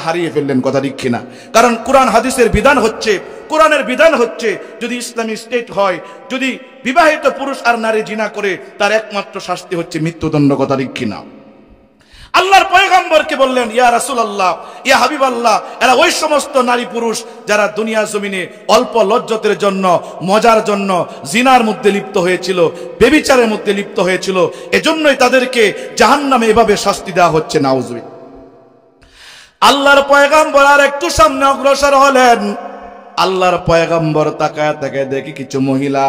হারিয়ে ফেললেন। কথা ঠিক কিনা? কারণ কোরআন হাদিসের বিধান হচ্ছে, কোরআনের বিধান হচ্ছে, যদি ইসলামী স্টেট হয়, যদি বিবাহিত পুরুষ আর নারী জিনা করে তার একমাত্র শাস্তি হচ্ছে মৃত্যুদণ্ড। কথা ঠিক কিনা? আল্লাহর পয়গম্বরকে বললেন, ইয়া রাসূলুল্লাহ, ইয়া হাবিবাল্লাহ, এরা ওই সমস্ত নারী পুরুষ যারা দুনিয়ার জমিনে অল্প লজ্জতের জন্য, মজার জন্য জিনার মধ্যে লিপ্ত হয়েছিল, ব্যভিচারের মধ্যে লিপ্ত হয়েছিল, এজন্যই তাদেরকে জাহান্নামে এভাবে শাস্তি দেওয়া হচ্ছে। নাউজুবিল্লাহ। আল্লাহর পয়গম্বর আর একটু সামনে অগ্রসর হলেন। আল্লাহর পয়গম্বর তাকায় তাকায় দেখি কিছু মহিলা,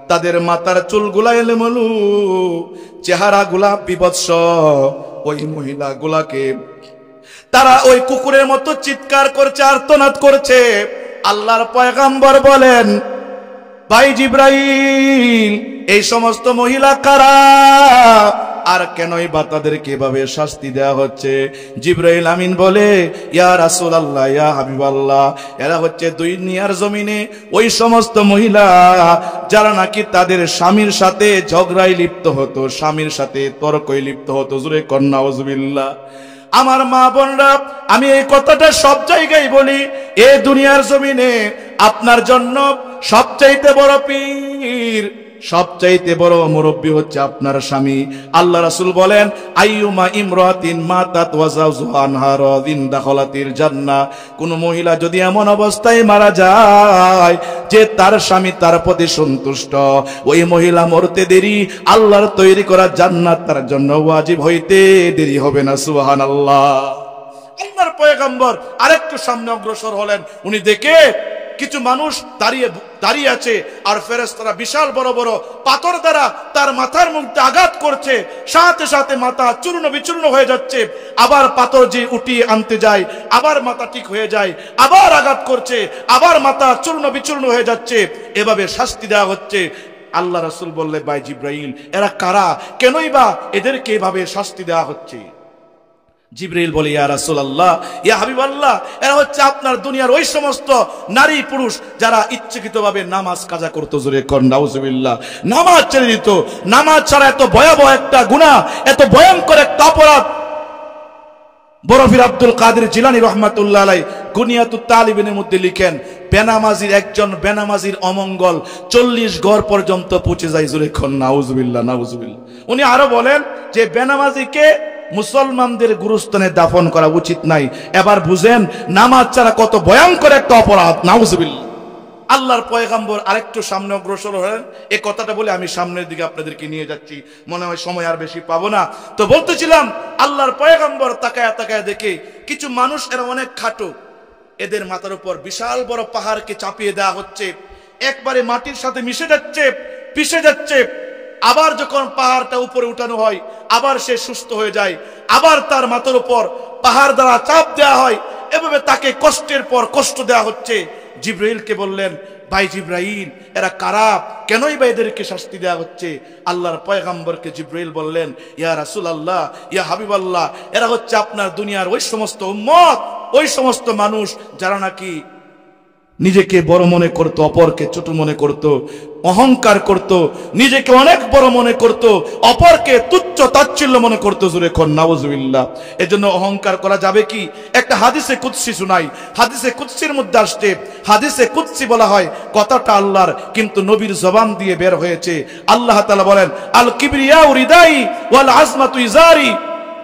তাদের মাথার চুলগুলা এলোমেলো, চেহারাগুলা বিভৎস। ওই মহিলাগুলাকে তারা ওই কুকুরের মতো চিৎকার করছে, আর্তনাদ করছে। আল্লাহর পয়গম্বর বলেন, ভাই জিবরাইল, এই সমস্ত মহিলা কারা আর কেনই বা তাদেরকে এভাবে শাস্তি দেওয়া হচ্ছে? জিবরাইল আমিন বলে, ইয়া রাসূলুল্লাহ, ইয়া হাবিবাল্লাহ, এরা হচ্ছে দুনিয়ার জমিনে ওই সমস্ত মহিলা যারা নাকি তাদের স্বামীর সাথে ঝগড়ায় লিপ্ত হতো, স্বামীর সাথে তর্কয় লিপ্ত হতো। জোরে কর নাউজুবিল্লাহ। আমার মা বোনরা, আমি এই কথাটা সব জায়গায় বলি, এই দুনিয়ার জমিনে আপনার জন্য সবচাইতে বড় পীর, সবচাইতে বড় মুরব্বী হচ্ছে আপনার স্বামী। আল্লাহ রাসূল বলেন, আইয়ুমা ইমরাতিন মাতাত ওয়া যাওজুহা আনহা রাদিন দাখালাতিল জান্নাহ। কোন মহিলা যদি এমন অবস্থায় মারা যায় যে তার স্বামী তার প্রতি সন্তুষ্ট, ওই মহিলা মরতে দেরি, আল্লাহর তৈরি করা জান্নাত তার জন্য ওয়াজিব হইতে দেরি হবে না। সুবহানাল্লাহ। আল্লাহর পয়গম্বর আরেকটু সামনে অগ্রসর হলেন। উনি দেখে কিছু মানুষ দাঁড়িয়ে আছে, আর ফেরেশতারা বিশাল বড় বড় পাথর দ্বারা তার মাথার মধ্যে আঘাত করছে। সাথে সাথে মাথা চূর্ণ বিচূর্ণ হয়ে যাচ্ছে। আবার পাথর যে উঠিয়ে আনতে যায়, আবার মাথা ঠিক হয়ে যায়, আবার আঘাত করছে, আবার মাথা চূর্ণ বিচূর্ণ হয়ে যাচ্ছে। এভাবে শাস্তি দেওয়া হচ্ছে। আল্লাহ রাসূল বললে, ভাই জিবরাইল, এরা কারা? কেনই বা এদেরকে এভাবে শাস্তি দেওয়া হচ্ছে? জিবরাইল বলে, ইয়া রাসূলুল্লাহ, ইয়া হাবিবাল্লাহ, এরা হচ্ছে আপনার দুনিয়ার ওই সমস্ত নারী পুরুষ যারা ইচ্ছাকৃতভাবে নামাজ কাজা করতো। জোরে কর নাউজুবিল্লাহ। নামাজ ছেড়ে দিত। নামাজ ছাড়া এত ভয়াবহ একটা গুনাহ, এত ভয়ঙ্কর একটা অপরাধ। বরফির আব্দুল কাদের জিলানী রাহমাতুল্লাহ আলাইহি গুনিয়াতুত তালিবিনের মধ্যে লিখেন, বেনামাজির একজন বেনামাজির অমঙ্গল 40 গড় পর্যন্ত পৌঁছে যায়। জোরে কর নাউজুবিল্লাহ, নাউজুবিল্লাহ। উনি আরো বলেন যে বেনামাজিকে মুসলমানদের গুরুস্থানে দাফন করা উচিত নাই। এবার বুঝেন নামাজ ছাড়া কত ভয়ঙ্কর একটা অপরাধ। নাউজুবিল্লাহ। আল্লাহর পয়গম্বর আরেকটু সামনে অগ্রসর হলেন। এই কথাটা বলে আমি সামনের দিকে আপনাদেরকে নিয়ে যাচ্ছি, মনে হয় সময় আর বেশি পাবো না। তো বলতেছিলাম, আল্লাহর পয়গম্বর তাকায় তাকায় দেখে কিছু মানুষ, এরা অনেক খাটো, এদের মাথার উপর বিশাল বড় পাহাড়কে চাপিয়ে দেওয়া হচ্ছে, একবারে মাটির সাথে মিশে যাচ্ছে, পিষে যাচ্ছে। আবার যখন পাহাড়টা উপরে উঠানো হয়, আবার সে সুস্থ হয়ে যায়, আবার তার মাথার উপর পাহাড় দ্বারা চাপ দেওয়া হয়। এভাবে তাকে কষ্টের পর কষ্ট দেওয়া হচ্ছে। জিবরাইলকে বললেন, ভাই জিবরাইল, এরা কারা? কেনই বা এদেরকে শাস্তি দেওয়া হচ্ছে? আল্লাহর পয়গম্বরকে জিবরাইল বললেন, ইয়া রাসূলুল্লাহ, ইয়া হাবিবাল্লাহ, এরা হচ্ছে আপনার দুনিয়ার ওই সমস্ত উম্মত, ওই সমস্ত মানুষ যারা নাকি নিজেকে বড় মনে করত, অপরকে ছোট মনে করত, অহংকার করত, নিজেকে অনেক বড় মনে করত, অপরকে তুচ্ছ তাচ্ছিল্য মনে করত। জোরে কর নাউজুবিল্লাহ। এজন্য অহংকার করা যাবে কি? একটা হাদিসে কুদসি শুনাই। হাদিসে কুদসির মধ্যে আসছে, হাদিসে কুদসি বলা হয় কথাটা আল্লাহর, কিন্তু নবীর জবান দিয়ে বের হয়েছে। আল্লাহ তাআলা বলেন, আল কিবরিয়া রিদাই ওয়াল আজমাতু ইজারি।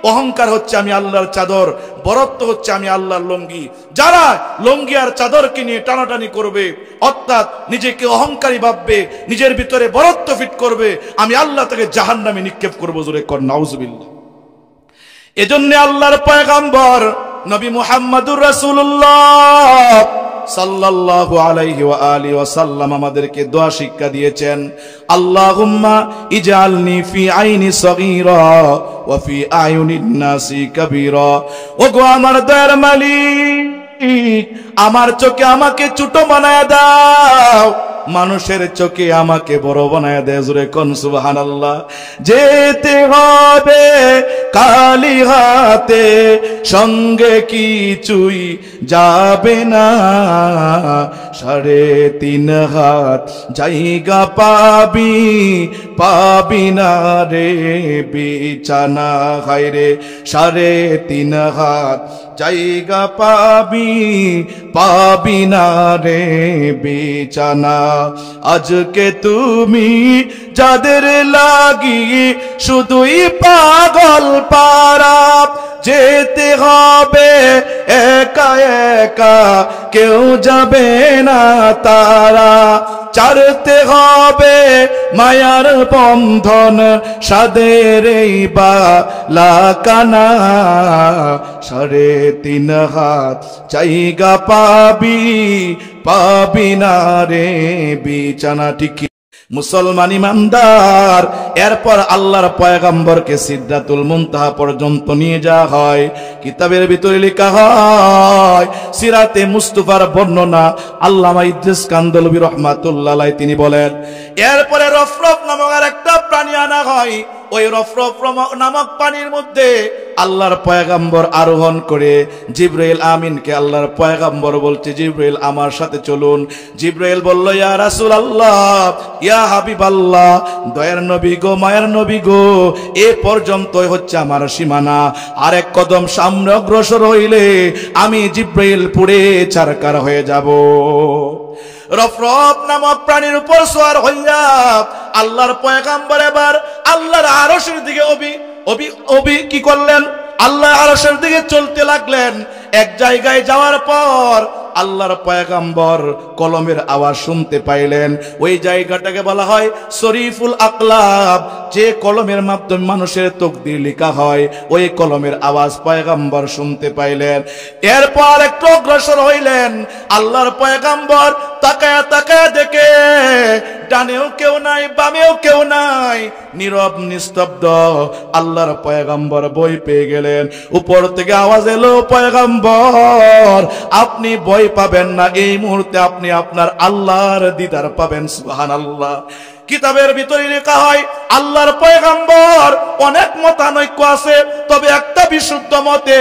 অহংকার হচ্ছে আমি আল্লাহর চাদর, বরত্ব হচ্ছে আমি আল্লাহর লুঙ্গি। যারা লুঙ্গি আর চাদরকে নিয়ে টানাটানি করবে, অর্থাৎ নিজেকে অহংকারী ভাববে, নিজের ভিতরে বরত্ব ফিট করবে, আমি আল্লাহ তাকে জাহান্নামে নিক্ষেপ করবো। জোরে কর নাউজুবিল্লাহ। এজন্য আল্লাহর পয়গম্বর নবী মুহাম্মদুর রাসূলুল্লাহ সাল্লাল্লাহু আলাইহি ওয়া আলিহি ওয়াসাল্লাম আমাদেরকে দোয়া শিক্ষা দিয়েছেন, আল্লাহুম্মা ইজআলনি ফি আইনি সগীরা ওয়া ফি আয়ুনিন নাসি কাবীরা। ওগো আমার দয়ার মালিক, আমার চোখে আমাকে ছোট বানায় দাও, মানুষের চোখে আমাকে বড় বানায় দেয়। জোরে কোন সুবহানাল্লাহ। যেতে হবে কালি হাতে, সঙ্গে কিছুই যাবে না, 3.5 হাত জায়গা পাবি, পাবি না রে বিছানা। হায় রে 3.5 হাত জায়গা পাবি, পাবি না রে বিছানা। আজকে তুমি যাদের লাগি শুধুই পাগল পারা, যেতে হবে একা একা, কেউ যাবে না তারা। চারতে হবে মায়ার বন্ধন, সাদের এই বালাকানা, 3.5 হাত জায়গা পাবি, পাবি না রে বিছানা। ঠিক মুসলমান ইমানদার, এরপর আল্লাহর পয়গম্বরকে সিদরাতুল মুনতাহা পর্যন্ত নিয়ে যাওয়া হয়। কিতাবের ভিতরে লেখা হয়, সিরাতে মুস্তাফার বর্ণনা আল্লামা ইদ্রিস কান্দলবী রাহমাতুল্লাহ আলাইহি তিনি বলেন, এরপরে রফরফ নামক আরেকটা প্রাণী আনা হয়। ওই রফরফ নামক পানির মধ্যে আল্লাহর পয়গম্বর আরোহণ করে জিবরাইল আমিনকে আল্লাহর পয়গম্বর বলছে, জিবরাইল আমার সাথে চলুন। জিবরাইল বলল, ইয়া রাসূলুল্লাহ, ইয়া হাবিবাল্লাহ, দয়ার নবী গো, মায়ের নবী গো, এ পর্যন্ত হচ্ছে আমার সীমানা, আরেক কদম সামনে অগ্রসর হইলে আমি জিবরাইল পুড়ে ছারখার হয়ে যাব। রফরফ নামক প্রাণীর উপর সওয়ার হইয়া আল্লাহর পয়গম্বর এবার আল্লাহর আরশের দিকে কি করলেন, আল্লাহর আরশের দিকে চলতে লাগলেন। এক জায়গায় যাওয়ার পর আল্লাহর পয়গম্বর কলমের আওয়াজ শুনতে পাইলেন। ওই জায়গাটাকে বলা হয় শরীফুল আকলাব, যে কলমের মাধ্যমে মানুষের তকদির লেখা হয়। ওই কলমের আওয়াজ পয়গম্বর শুনতে পাইলেন। এরপর একটু অগ্রসর হইলেন। আল্লাহর পয়গম্বর তাকায়া তাকায়া দেখে ডানেও কেউ নাই, বামেও কেউ নাই, নীরব নিস্তব্ধ। আল্লাহর পয়গম্বর ভয় পেয়ে গেলেন। উপর থেকে আওয়াজ এলো, পয়গম্বর আপনি ভয় পাবেন না, এই মুহূর্তে আপনি আপনার আল্লাহর দিদার পাবেন। সুবহানাল্লাহ। কিতাবের ভিতরে লেখা হয়, আল্লাহর পয়গম্বর অনেক মতানৈক্য আছে, তবে একটা বিশুদ্ধ মতে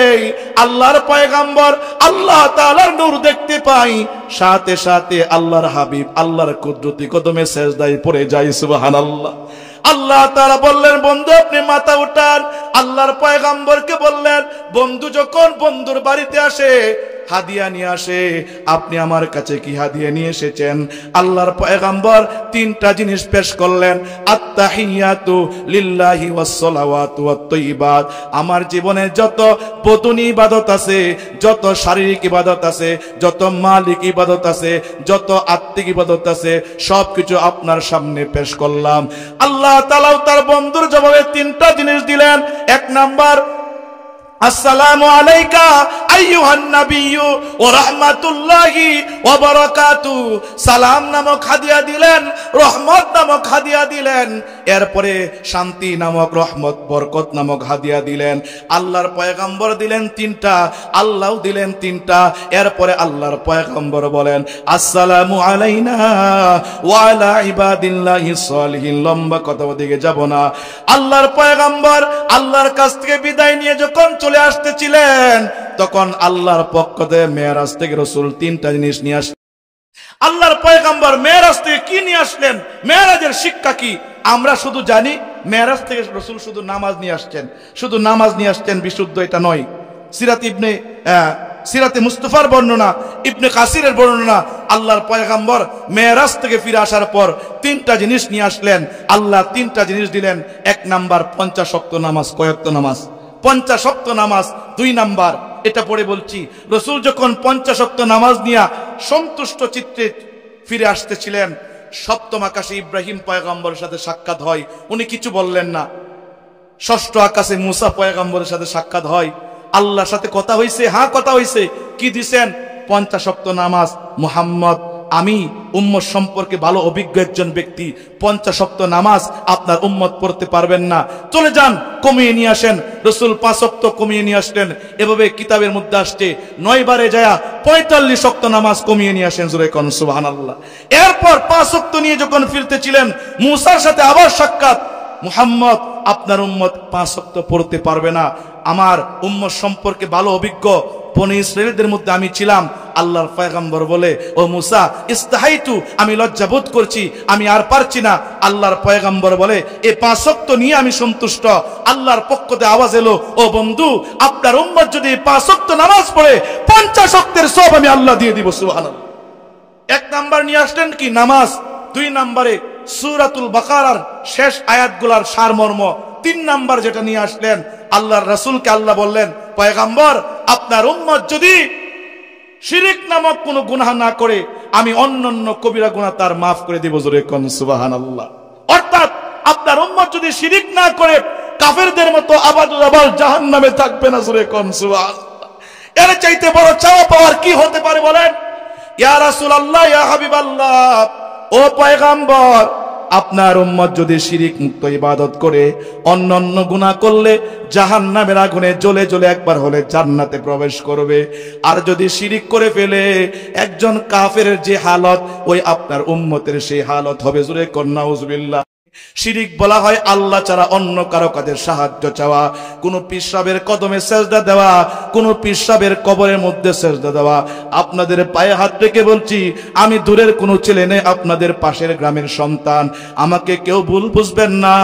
আল্লাহর পয়গম্বর আল্লাহ তাআলার নূর দেখতে পাই, সাথে সাথে আল্লাহর হাবিব আল্লাহর কুদরতি কদমে সেজদায় পড়ে যায়। সুবহানাল্লাহ। আল্লাহ তাআলা বললেন, বন্ধু আপনি মাথা উঠান। আল্লাহর পয়গম্বরকে বললেন, বন্ধু যখন বন্ধুর বাড়িতে আসে হাদিয়া নিয়ে আসে, আপনি আমার কাছে কি হাদিয়া নিয়ে এসেছেন? আল্লাহর পয়গম্বর 3টা জিনিস পেশ করলেন, আত্তাহিয়াতু লিল্লাহি ওয়াস সালাওয়াতু ওয়াত তাইয়্যিবাত। আমার জীবনে যত বদনী ইবাদত আছে, যত শারীরিক ইবাদত আছে, যত মালিক ইবাদত আছে, যত আত্মিক ইবাদত আছে, সবকিছু আপনার সামনে পেশ করলাম। আল্লাহ তাআলা তার বন্ধুর জবাবে 3টা জিনিস দিলেন। 1 নাম্বার, আসসালামু আলাইকা আইয়ুহান নাবিয়্যু ওয়া রাহমাতুল্লাহি ওয়া বারাকাতুহু। সালাম নামক হাদিয়া দিলেন, রহমত নামক হাদিয়া দিলেন, এরপরে শান্তি নামক, রহমত, বরকত নামক হাদিয়া দিলেন। আল্লাহর পয়গম্বর দিলেন 3টা, আল্লাহও দিলেন 3টা। এরপরে আল্লাহর পয়গম্বর বলেন, আসসালামু আলাইনা ওয়া আলা ইবাদিল্লাহিস সালিহিন। লম্বা কথা দিকে যাব না। আল্লাহর পয়গম্বর আল্লাহর কাছ থেকে বিদায় নিয়ে যখন চলে আসতেছিলেন, তখন আল্লাহর পক্ষ থেকে মেরাজ থেকে রাসূল 3টা জিনিস নিয়ে আসলেন। আল্লাহর পয়গম্বর মেরাজ থেকে কি নিয়ে আসলেন, মেরাজের শিক্ষা কি? আমরা শুধু জানি মেরাজ থেকে রাসূল শুধু নামাজ নিয়ে আসছেন, শুধু নামাজ নিয়ে আসছেন, বিশুদ্ধ এটা নয়। সিরাতে মুস্তাফার বর্ণনা, ইবনে কাসিরের বর্ণনা, আল্লাহর পয়গম্বর মেরাজ থেকে ফিরে আসার পর 3টা জিনিস নিয়ে আসলেন। আল্লাহ 3টা জিনিস দিলেন। 1 নাম্বার 50 ওয়াক্ত নামাজ। কয় ওয়াক্ত নামাজ? 50 ওয়াক্ত নামাজ 2 নাম্বার। এটা পড়ে বলছি, রাসূল যখন 50 ওয়াক্ত নামাজ নিয়ে সন্তুষ্ট চিত্তে ফিরে আসতেছিলেন, সপ্তম আকাশে ইব্রাহিম পয়গম্বরের সাথে সাক্ষাৎ হয়, উনি কিছু বললেন না। ষষ্ঠ আকাশে মুসা পয়গম্বরের সাথে সাক্ষাৎ হয়, আল্লাহর সাথে কথা হইছে, হ্যাঁ কথা হইছে। কি দিছেন? 50 ওয়াক্ত নামাজ। মুহাম্মদ, আমি উম্মত সম্পর্কে ভালো অভিজ্ঞ একজন ব্যক্তি, 50 ওয়াক্ত নামাজ আপনার উম্মত পড়তে পারবেন না, চলে যান, কমিয়ে নিয়ে আসেন। রাসূল 5 ওয়াক্ত কমিয়ে নিয়ে আসলেন। এভাবে কিতাবের মধ্যে আসছে 9 বারে যায় 45 ওয়াক্ত নামাজ কমিয়ে নিয়ে আসেন। জোরে কোন সুবহানাল্লাহ। এরপর 5 ওয়াক্ত নিয়ে যখন ফিরতেছিলেন, মুসার সাথে আবার সাক্ষাৎ, মুহাম্মদ আপনার উম্মত 5 ওয়াক্ত পড়তে পারবে না, আমার উম্মত সম্পর্কে ভালো অভিজ্ঞ বনী ইসরাঈলদের মধ্যে আমি ছিলাম। আল্লাহর পয়গম্বর বলে, ও মুসা ইস্তাহাইতু, আমি লজ্জাবোধ করছি, আমি আর পারছি না। আল্লাহর পয়গম্বর বলে, এই 5 ওয়াক্ত নিয়ে আমি সন্তুষ্ট। আল্লাহর পক্ষ থেকে আওয়াজ এলো, ও বন্ধু, আপনার উম্মত যদি 5 ওয়াক্ত নামাজ পড়ে 50 ওয়াক্তের সব আমি আল্লাহ দিয়ে দিব। সুবহানাল্লাহ। 1 নাম্বার নিয়ে আসলেন কি? নামাজ। 2 নম্বরে সূরাতুল বাকারার শেষ আয়াতগুলোর সারমর্ম। 3 নাম্বার যেটা নিয়ে আসলেন, আল্লাহর রাসূলকে আল্লাহ বললেন, পয়গম্বর, আপনার উম্মত যদি শিরক নামক কোনো গুনাহ না করে, আমি অন্যান্য কবিরা গুনাহ তার মাফ করে দেব। জোরে কোন সুবহানাল্লাহ। অর্থাৎ আপনার উম্মত যদি শিরক না করে, কাফেরদের মতো আবাদুল আবাল জাহান্নামে থাকবে না। জোরে কোন সুবহানাল্লাহ। এর চাইতে বড় চাওয়া পাওয়ার কি হতে পারে বলেন? ইয়া রাসূলুল্লাহ, ইয়া হাবিবাল্লাহ, ও পয়গম্বর, আপনার উম্মত যদি শিরিক মুক্ত ইবাদত করে, অন্যান্য গুনাহ করলে জাহান্নামের আগুনে জ্বলে জ্বলে একবার হলে জান্নাতে প্রবেশ করবে। আর যদি শিরিক করে ফেলে, একজন কাফেরের যে হালত, ওই আপনার উম্মতের সেই হালত হবে। জোরে কোন নাউজুবিল্লাহ। শিরিক বলা হয় আল্লাহ ছাড়া অন্য কারো কাছে সাহায্য চাওয়া, কোন পীর কদমে সেজদা দেওয়া, কোন পীর কবরের মধ্যে সেজদা দেওয়া। আপনাদের পায়ে হাত রেখে বলছি, আমি দূরের কোনো ছেলে নেই, আপনাদের পাশের গ্রামের সন্তান, আমাকে কেউ ভুল বুঝবেন না,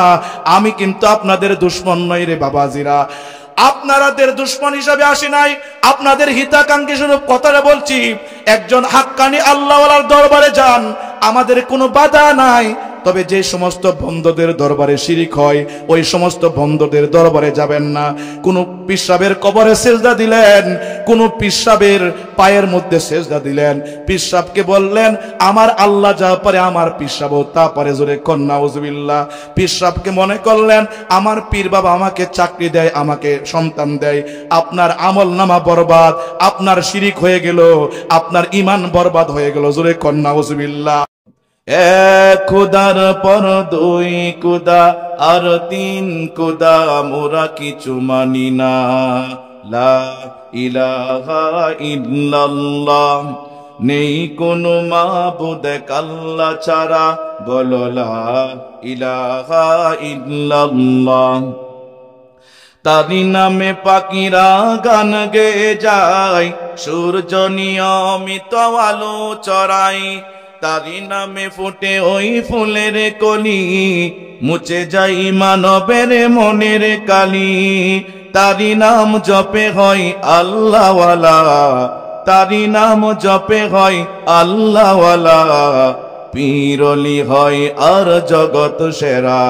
আমি কিন্তু আপনাদের দুশমন নই রে বাবাজিরা। আপনাদের দুশমন হিসাবে আসি নাই, আপনাদের হিতাকাঙ্ক্ষী স্বরূপ কথাটা বলছি। একজন হাক্কানি আল্লাহওয়ালার দরবারে যান, আমাদের কোনো বাধা নাই। তবে যে সমস্ত বন্ধদের দরবারে শিরিক হয়, ওই সমস্ত বন্ধদের দরবারে যাবেন না। কোন পীর কবরে সেজদা দিলেন, কোন পীর পায়ের মধ্যে সেজদা দিলেন, পীর বললেন, আমার আল্লাহ যা পারে আমার পীর তা পারে। জোরে কোন নাউজুবিল্লাহ। পীর মনে করলেন, আমার পীর বাবা আমাকে চাকরি দেয়, আমাকে সন্তান দেয়। আপনার আমল নামা বরবাদ, আপনার শিরিক হয়ে গেল, আপনার ঈমান বরবাদ হয়ে গেল। জোরে কোন নাউজুবিল্লাহ। 1 খুদার পর 2 খুদা আর 3 খুদা, মোরা কিছু মানি না। লা ইলাহা ইল্লাল্লাহ, নেই কোনো মাবুদ আল্লাহ ছাড়া, বলো লা ইলাহা ইল্লাল্লাহ। তারি নামে পাখিরা গান গেয়ে যায়, সূর্য নিয়মিত আলো চড়ায়। তারি নামে ফুটে ওই ফুলের কলি, মুছে যাই মানবের মনের কালি। তারি নাম জপে হয় আল্লাহওয়ালা, তারি নাম জপে হয় আল্লাহওয়ালা। পীরলি হয় আর জগৎ সেরা।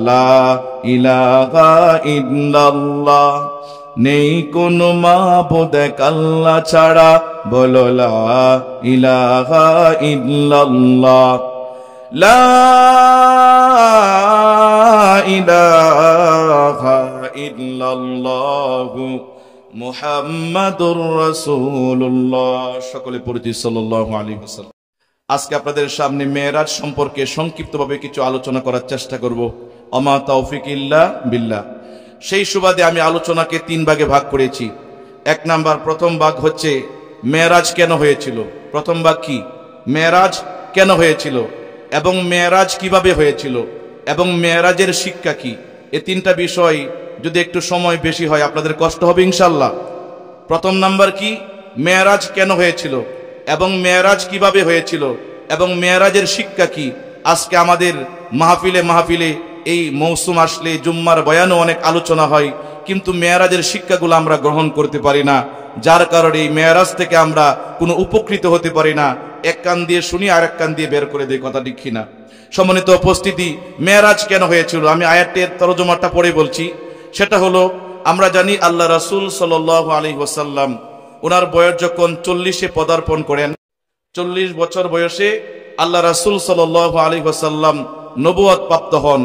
লা ইলাহা ইল্লাল্লাহ, নেই কোনো মাবুদ আল্লাহ ছাড়া, বলো লা ইলাহা ইল্লাল্লাহ। লা ইলাহা ইল্লাল্লাহ মুহাম্মাদুর রাসূলুল্লাহ। সকলে পড়ি সাল্লাল্লাহু আলাইহি ওয়াসাল্লাম। আজকে আপনাদের সামনে মেরাজ সম্পর্কে সংক্ষিপ্তভাবে কিছু আলোচনা করার চেষ্টা করব। ওমা তাওফিক ইল্লা বিল্লাহ। সেই সুবাদে আমি আলোচনাকে 3 ভাগে ভাগ করেছি। 1 নাম্বার, প্রথম ভাগ হচ্ছে মেরাজ কেন হয়েছিল। প্রথম ভাগ কি? মেরাজ কেন হয়েছিল এবং মেরাজ কিভাবে হয়েছিল এবং মেরাজের শিক্ষা কি। এই 3টা বিষয় যদি একটু সময় বেশি হয় আপনাদের কষ্ট হবে ইনশাআল্লাহ। প্রথম নাম্বার কি? মেরাজ কেন হয়েছিল এবং মেরাজ কিভাবে হয়েছিল এবং মেরাজের শিক্ষা কি। আজকে আমাদের মাহফিলে এই মৌসুম আসলে জুম্মার বয়ানও অনেক আলোচনা হয়, কিন্তু মেরাজের শিক্ষাগুলো আমরা গ্রহণ করতে পারি না, যার কারণে এই মেরাজ থেকে আমরা কোনো উপকৃত হতে পারি না। এক কান দিয়ে শুনি আর এক কান দিয়ে বের করে দিই, কথা ঠিক কিনা। সম্মানিত উপস্থিতি, মেরাজ কেন হয়েছিল আমি আয়াতের তরজমাটা পড়ে বলছি। সেটা হলো, আমরা জানি আল্লাহ রাসূল সাল্লাল্লাহু আলাইহি ওয়াসাল্লাম ওনার বয়স যখন 40-এ পদার্পণ করেন, 40 বছর বয়সে আল্লাহ রাসূল সাল্লাল্লাহু আলাইহি ওয়াসাল্লাম নবুয়ত প্রাপ্ত হন,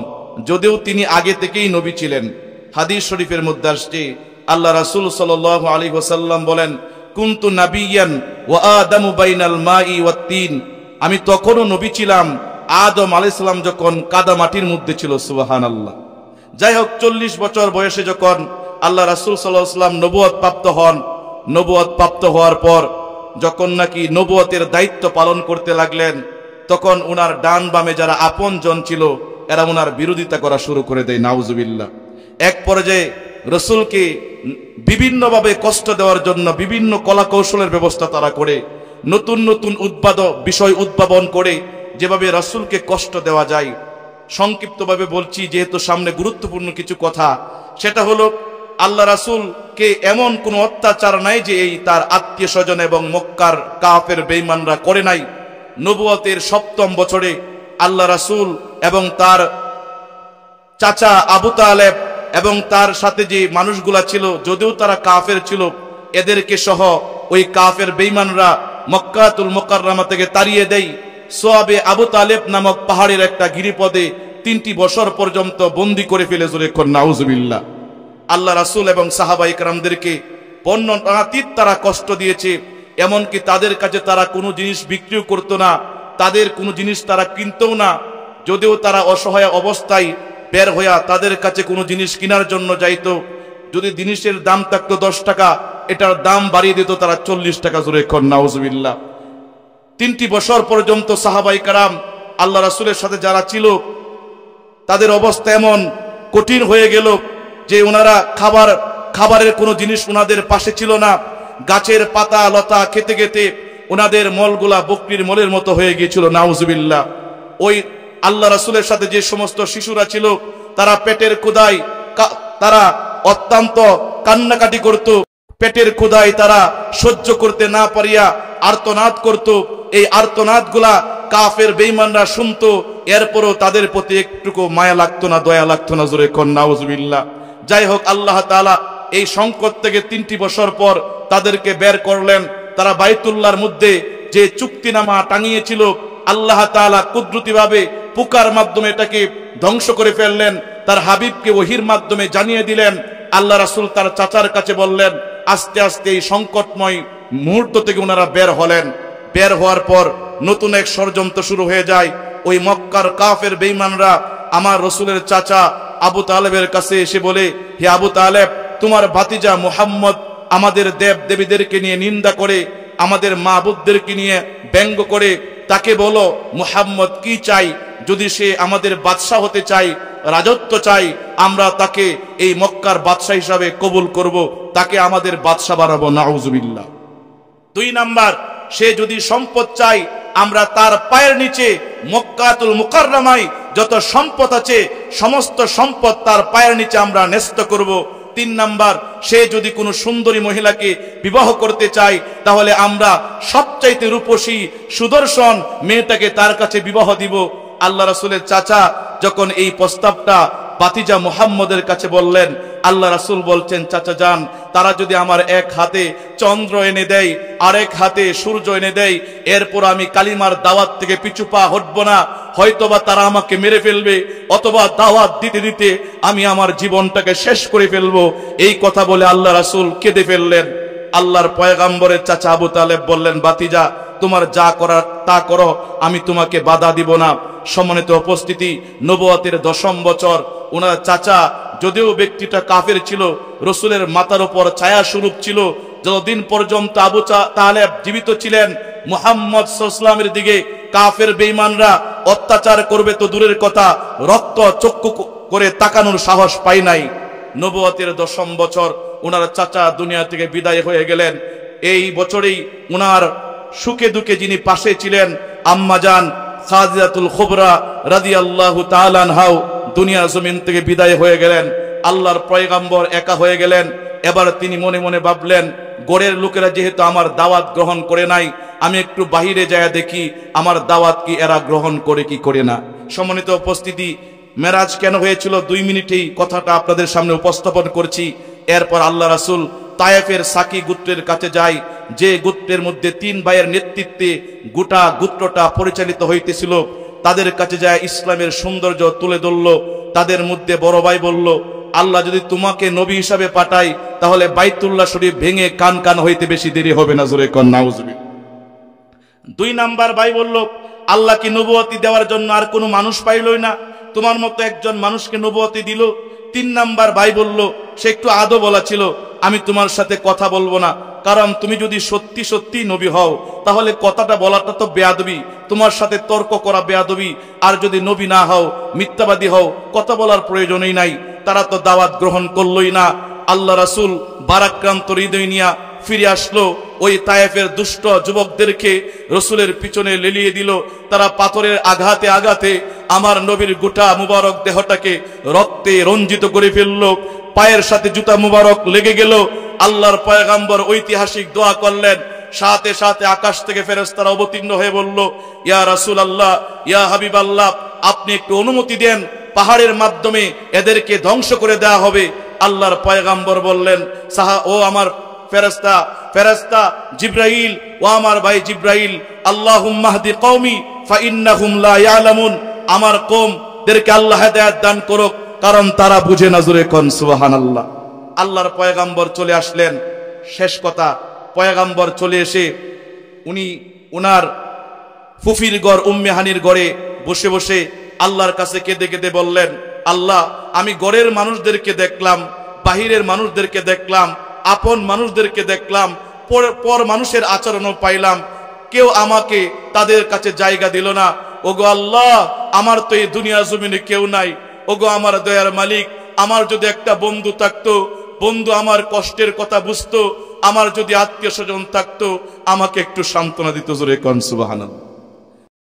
যদিও তিনি আগে থেকেই নবী ছিলেন। হাদিস শরীফের মধ্যে আসছে আল্লাহ রাসূল সাল্লাল্লাহু আলাইহি ওয়াসাল্লাম বলেন, কুনতু নাবিয়ান ওয়া আদামু বাইনাল মাই ওয়াত তিন। আমি তখনও নবী ছিলাম, আদম আলাইহিস সালাম যখন কাদা মাটির মধ্যে ছিল। সুবহানাল্লাহ। যাই হোক, 40 বছর বয়সে যখন আল্লাহ রাসূল সাল্লাল্লাহু আলাইহি ওয়াসাল্লাম নবুয়ত প্রাপ্ত হন, নবুয়ত প্রাপ্ত হওয়ার পর যখন নাকি নবুয়তের দায়িত্ব পালন করতে লাগলেন, তখন উনার ডান বামে যারা আপন জন ছিল এরা উনার বিরোধিতা করা শুরু করে দেয়। নাউজুবিল্লাহ। এক পর্যায়ে রসুলকে বিভিন্নভাবে কষ্ট দেওয়ার জন্য বিভিন্ন কলা কৌশলের ব্যবস্থা তারা করে, নতুন নতুন বিষয় উদ্ভাবন করে যেভাবে রসুলকে কষ্ট দেওয়া যায়। সংক্ষিপ্তভাবে বলছি, যেহেতু সামনে গুরুত্বপূর্ণ কিছু কথা, সেটা হলো আল্লাহ রাসূলকে এমন কোন অত্যাচার নাই যে এই তার আত্মীয় স্বজন এবং মক্কার কাফের বেঈমানরা করে নাই। নবুয়তের 7ম বছরে আল্লাহ রাসূল এবং তার চাচা আবু তালেব এবং তার সাথে যে মানুষগুলা ছিল, যদিও তারা কাফের ছিল, এদেরকে সহ ওই কাফের বেঈমানরা মক্কাতুল মুকাররমা থেকে তাড়িয়ে দেয়। সোয়াবে আবু তালেব নামক পাহাড়ের একটা গিরিপদে 3টি বছর পর্যন্ত বন্দী করে ফেলে। জোরে কোন নাউজুবিল্লাহ। আল্লাহ রাসূল এবং সাহাবায়ে কেরামদেরকে বর্ণনাতীত তারা কষ্ট দিয়েছে, এমনকি তাদের কাছে তারা কোনো জিনিস বিক্রিও করতো না, তাদের কোনো জিনিস তারা কিনতেও না। যদিও তারা অসহায় অবস্থায় বের হইয়া তাদের কাছে কোনো জিনিস কেনার জন্য যাইতো, যদি জিনিসের দাম থাকতো 10 টাকা, এটার দাম বাড়িয়ে দিত তারা 40 টাকা। জোরে কোন নাউজুবিল্লাহ। 3টি বছর পর্যন্ত সাহাবায়ে কেরাম আল্লাহ রাসূলের সাথে যারা ছিল তাদের অবস্থা এমন কঠিন হয়ে গেল যে ওনারা খাবারের কোনো জিনিস ওনাদের পাশে ছিল না। গাছের পাতা লতা খেতে খেতে ওনাদের মলগুলা বকরির মলের মতো হয়ে গিয়েছিল। নাউজুবিল্লাহ। ওই আল্লাহ রাসূলের সাথে যে সমস্ত শিশুরা ছিল তারা পেটের ক্ষুধায় তারা অত্যন্ত কান্নাকাটি করত, পেটের ক্ষুধায় তারা সহ্য করতে না পারিয়া আর্তনাদ করত। এই আর্তনাদগুলা কাফের বেঈমানরা শুনতো, এরপরও তাদের প্রতি একটুকু মায়া লাগতো না, দয়া লাগতো না। জোরে কোন নাউজুবিল্লাহ। যাই হোক, আল্লাহ তাআলা এই সংকট থেকে 3টি বছর পর তাদেরকে বের করলেন। তারা বাইতুল্লাহর মধ্যে যে চুক্তিনামা টাঙিয়েছিল, আল্লাহ তাআলা কুদরতিভাবে পুকার মাধ্যমে এটাকে ধ্বংস করে ফেললেন। তার হাবিবকে ওহির মাধ্যমে জানিয়ে দিলেন। আল্লাহ রাসূল তার চাচার কাছে বললেন। আস্তে আস্তে এই সংকটময় মুহূর্ত থেকে ওনারা বের হলেন। বের হওয়ার পর নতুন এক ষড়যন্ত্র শুরু হয়ে যায়। ওই মক্কার কাফের বেঈমানরা আমার রসুলের চাচা আবু তালেবের কাছে এসে বলে, হে আবু তালেব, তোমার ভাতিজা মুহাম্মদ আমাদের দেব দেবীদেরকে নিয়ে নিন্দা করে, আমাদের মাবুদদেরকে নিয়ে ব্যঙ্গ করে, তাকে বলো মুহাম্মদ কি চাই, যদি সে আমাদের বাদশা হতে চায়, রাজত্ব চাই, আমরা তাকে এই মক্কার বাদশা হিসাবে কবুল করব, তাকে আমাদের বাদশা বানাবো। নাউজুবিল্লাহ। 2 নাম্বার, সে যদি সম্পদ চাই, আমরা তার পায়ের নিচে মক্কাতুল মুকাররমায় যত সম্পদ আছে সমস্ত সম্পদ তার পায়ের নিচে আমরা ন্যস্ত করব। 3 নাম্বার, সে যদি কোনো সুন্দরী মহিলাকে বিবাহ করতে চায়, তাহলে আমরা সবচাইতে রূপসী সুদর্শন মেয়েটাকে তার কাছে বিবাহ দিব। আল্লাহ রাসূলের চাচা যখন এই প্রস্তাবটা ভাতিজা মুহাম্মদের কাছে বললেন, আল্লাহ রাসূল বলছেন, চাচা যান, তারা যদি আমার এক হাতে চন্দ্র এনে দেয়, আরেক হাতে সূর্য এনে দেয়, এরপর আমি কালিমার দাওয়াত থেকে পিছু পা হটব না। হয়তোবা তারা আমাকে মেরে ফেলবে, অথবা দাওয়াত দিতে দিতে আমি আমার জীবনটাকে শেষ করে ফেলবো। এই কথা বলে আল্লাহ রাসূল কেঁদে ফেললেন। আল্লাহর পয়গম্বরের চাচা আবু তালেব বললেন, ভাতিজা তোমার যা করার তা করো, আমি তোমাকে বাধা দিব না। সম্মানিত উপস্থিতি, নবুয়তের 10ম বছর ওনার চাচা, যদিও ব্যক্তিটা কাফের ছিল, রসুলের মাথার উপর ছায়া স্বরূপ ছিল। যতদিন পর্যন্ত আবু তালেব জীবিত ছিলেন, মুহাম্মদ সাল্লাল্লাহু আলাইহি ওয়াসাল্লামের দিকে কাফের বেঈমানরা অত্যাচার করবে তো দূরের কথা, রক্ত চক্ষু করে তাকানোর সাহস পায় নাই। নবুয়তের 10ম বছর ওনার চাচা দুনিয়া থেকে বিদায় হয়ে গেলেন। এই বছরেই ওনার সুখে দুঃখে যিনি পাশে ছিলেন, আম্মা জান খাদিজাতুল কুবরা রাদিয়াল্লাহু তাআলা আনহা দুনিয়া জমিন থেকে বিদায় হয়ে গেলেন। আল্লাহর পয়গম্বর একা হয়ে গেলেন। এবার তিনি মনে মনে ভাবলেন, গড়ের লোকেরা যেহেতু আমার দাওয়াত গ্রহণ করে নাই, আমি একটু বাহিরে যায় দেখি আমার দাওয়াত কি এরা গ্রহণ করে কি করে না। সম্মানিত উপস্থিতি, মেরাজ কেন হয়েছিল 2 মিনিটেই কথাটা আপনাদের সামনে উপস্থাপন করছি। এরপর আল্লাহ রাসূল তায়েফের সাকি গোত্রের কাছে যায়, যে গোত্রের মধ্যে 3 ভাইয়ের নেতৃত্বে গোটা গোত্রটা পরিচালিত হইতেছিল। তাদের কাছে যায় ইসলামের সৌন্দর্য তুলে ধরল। তাদের মধ্যে বড় ভাই বলল, আল্লাহ যদি তোমাকে নবী হিসাবে পাঠায় তাহলে বাইতুল্লাহ শরীফ ভেঙে কান কান হইতে বেশি দেরি হবে না। জোরে কোন নাউজুবিল্লাহ। 2 নাম্বার ভাই বলল, আল্লাহ কি নবুয়তি দেওয়ার জন্য আর কোনো মানুষ পাইলই না, তোমার মতো একজন মানুষকে নবুয়তি দিল। 3 নাম্বার ভাই বলল, সে একটু আদো বলা ছিল, আমি তোমার সাথে কথা বলবো না, কারণ তুমি যদি সত্যি সত্যি নবী হও তাহলে কথাটা বলাটা তো বেয়াদবি, তোমার সাথে তর্ক করা বেয়াদবি। আর যদি নবী না হও, মিথ্যাবাদী হও, কথা বলার প্রয়োজনই নাই। তারা তো দাওয়াত গ্রহণ করলই না। আল্লাহ রাসূল বারাক্রান্ত হৃদয় নিয়া ফিরে আসলো। ওই তায়েফের দুষ্ট যুবকদেরকে রসুলের পিছনে লেলিয়ে দিল। তারা পাথরের আঘাতে আঘাতে আমার নবীর গোটা মুবারক দেহটাকে রক্তে রঞ্জিত করে ফেলল। পায়ের সাথে জুতা মুবারক লেগে গেল। আল্লাহর পয়গম্বর ঐতিহাসিক দোয়া করলেন। সাথে সাথে আকাশ থেকে ফেরেশতারা অবতীর্ণ হয়ে বলল, ইয়া রাসূলুল্লাহ, ইয়া হাবিবাল্লাহ, আপনি একটু অনুমতি দেন, পাহাড়ের মাধ্যমে এদেরকে ধ্বংস করে দেওয়া হবে। আল্লাহর পয়গম্বর বললেন, ও আমার ফেরেশতা জিব্রাইল, ও আমার ভাই জিব্রাইল, আল্লাহুম্মা হদি কওমি ফাইন্নাহুম লা ইয়ালামুন, আমার কওমদেরকে আল্লাহ হেদায়েত দান করুক, কারণ তারা বুঝে না। জোরে কোন সুবহানাল্লাহ। আল্লাহর পয়গম্বর চলে আসলেন। শেষ কথা, পয়গম্বর চলে এসে উনি উনার ফুফির ঘর উম্মে হানির ঘরে বসে বসে আল্লাহর কাছে কেঁদে কেঁদে বললেন, আল্লাহ, আমি ঘরের মানুষদেরকে দেখলাম, বাহিরের মানুষদেরকে দেখলাম, আপন মানুষদেরকে দেখলাম, পর মানুষের আচরণও পাইলাম, কেউ আমাকে তাদের কাছে জায়গা দিল না। ওগো আল্লাহ, আমার তো এই দুনিয়া জমিনে কেউ নাই। ওগো আমার দয়ার মালিক, আমার যদি একটা বন্ধু থাকতো, বন্ধু আমার কষ্টের কথা বুঝতো, আমার যদি আত্মীয় স্বজন থাকতো, আমাকে একটু সান্ত্বনা দিত। জোরে কোন সুবহানাল্লাহ।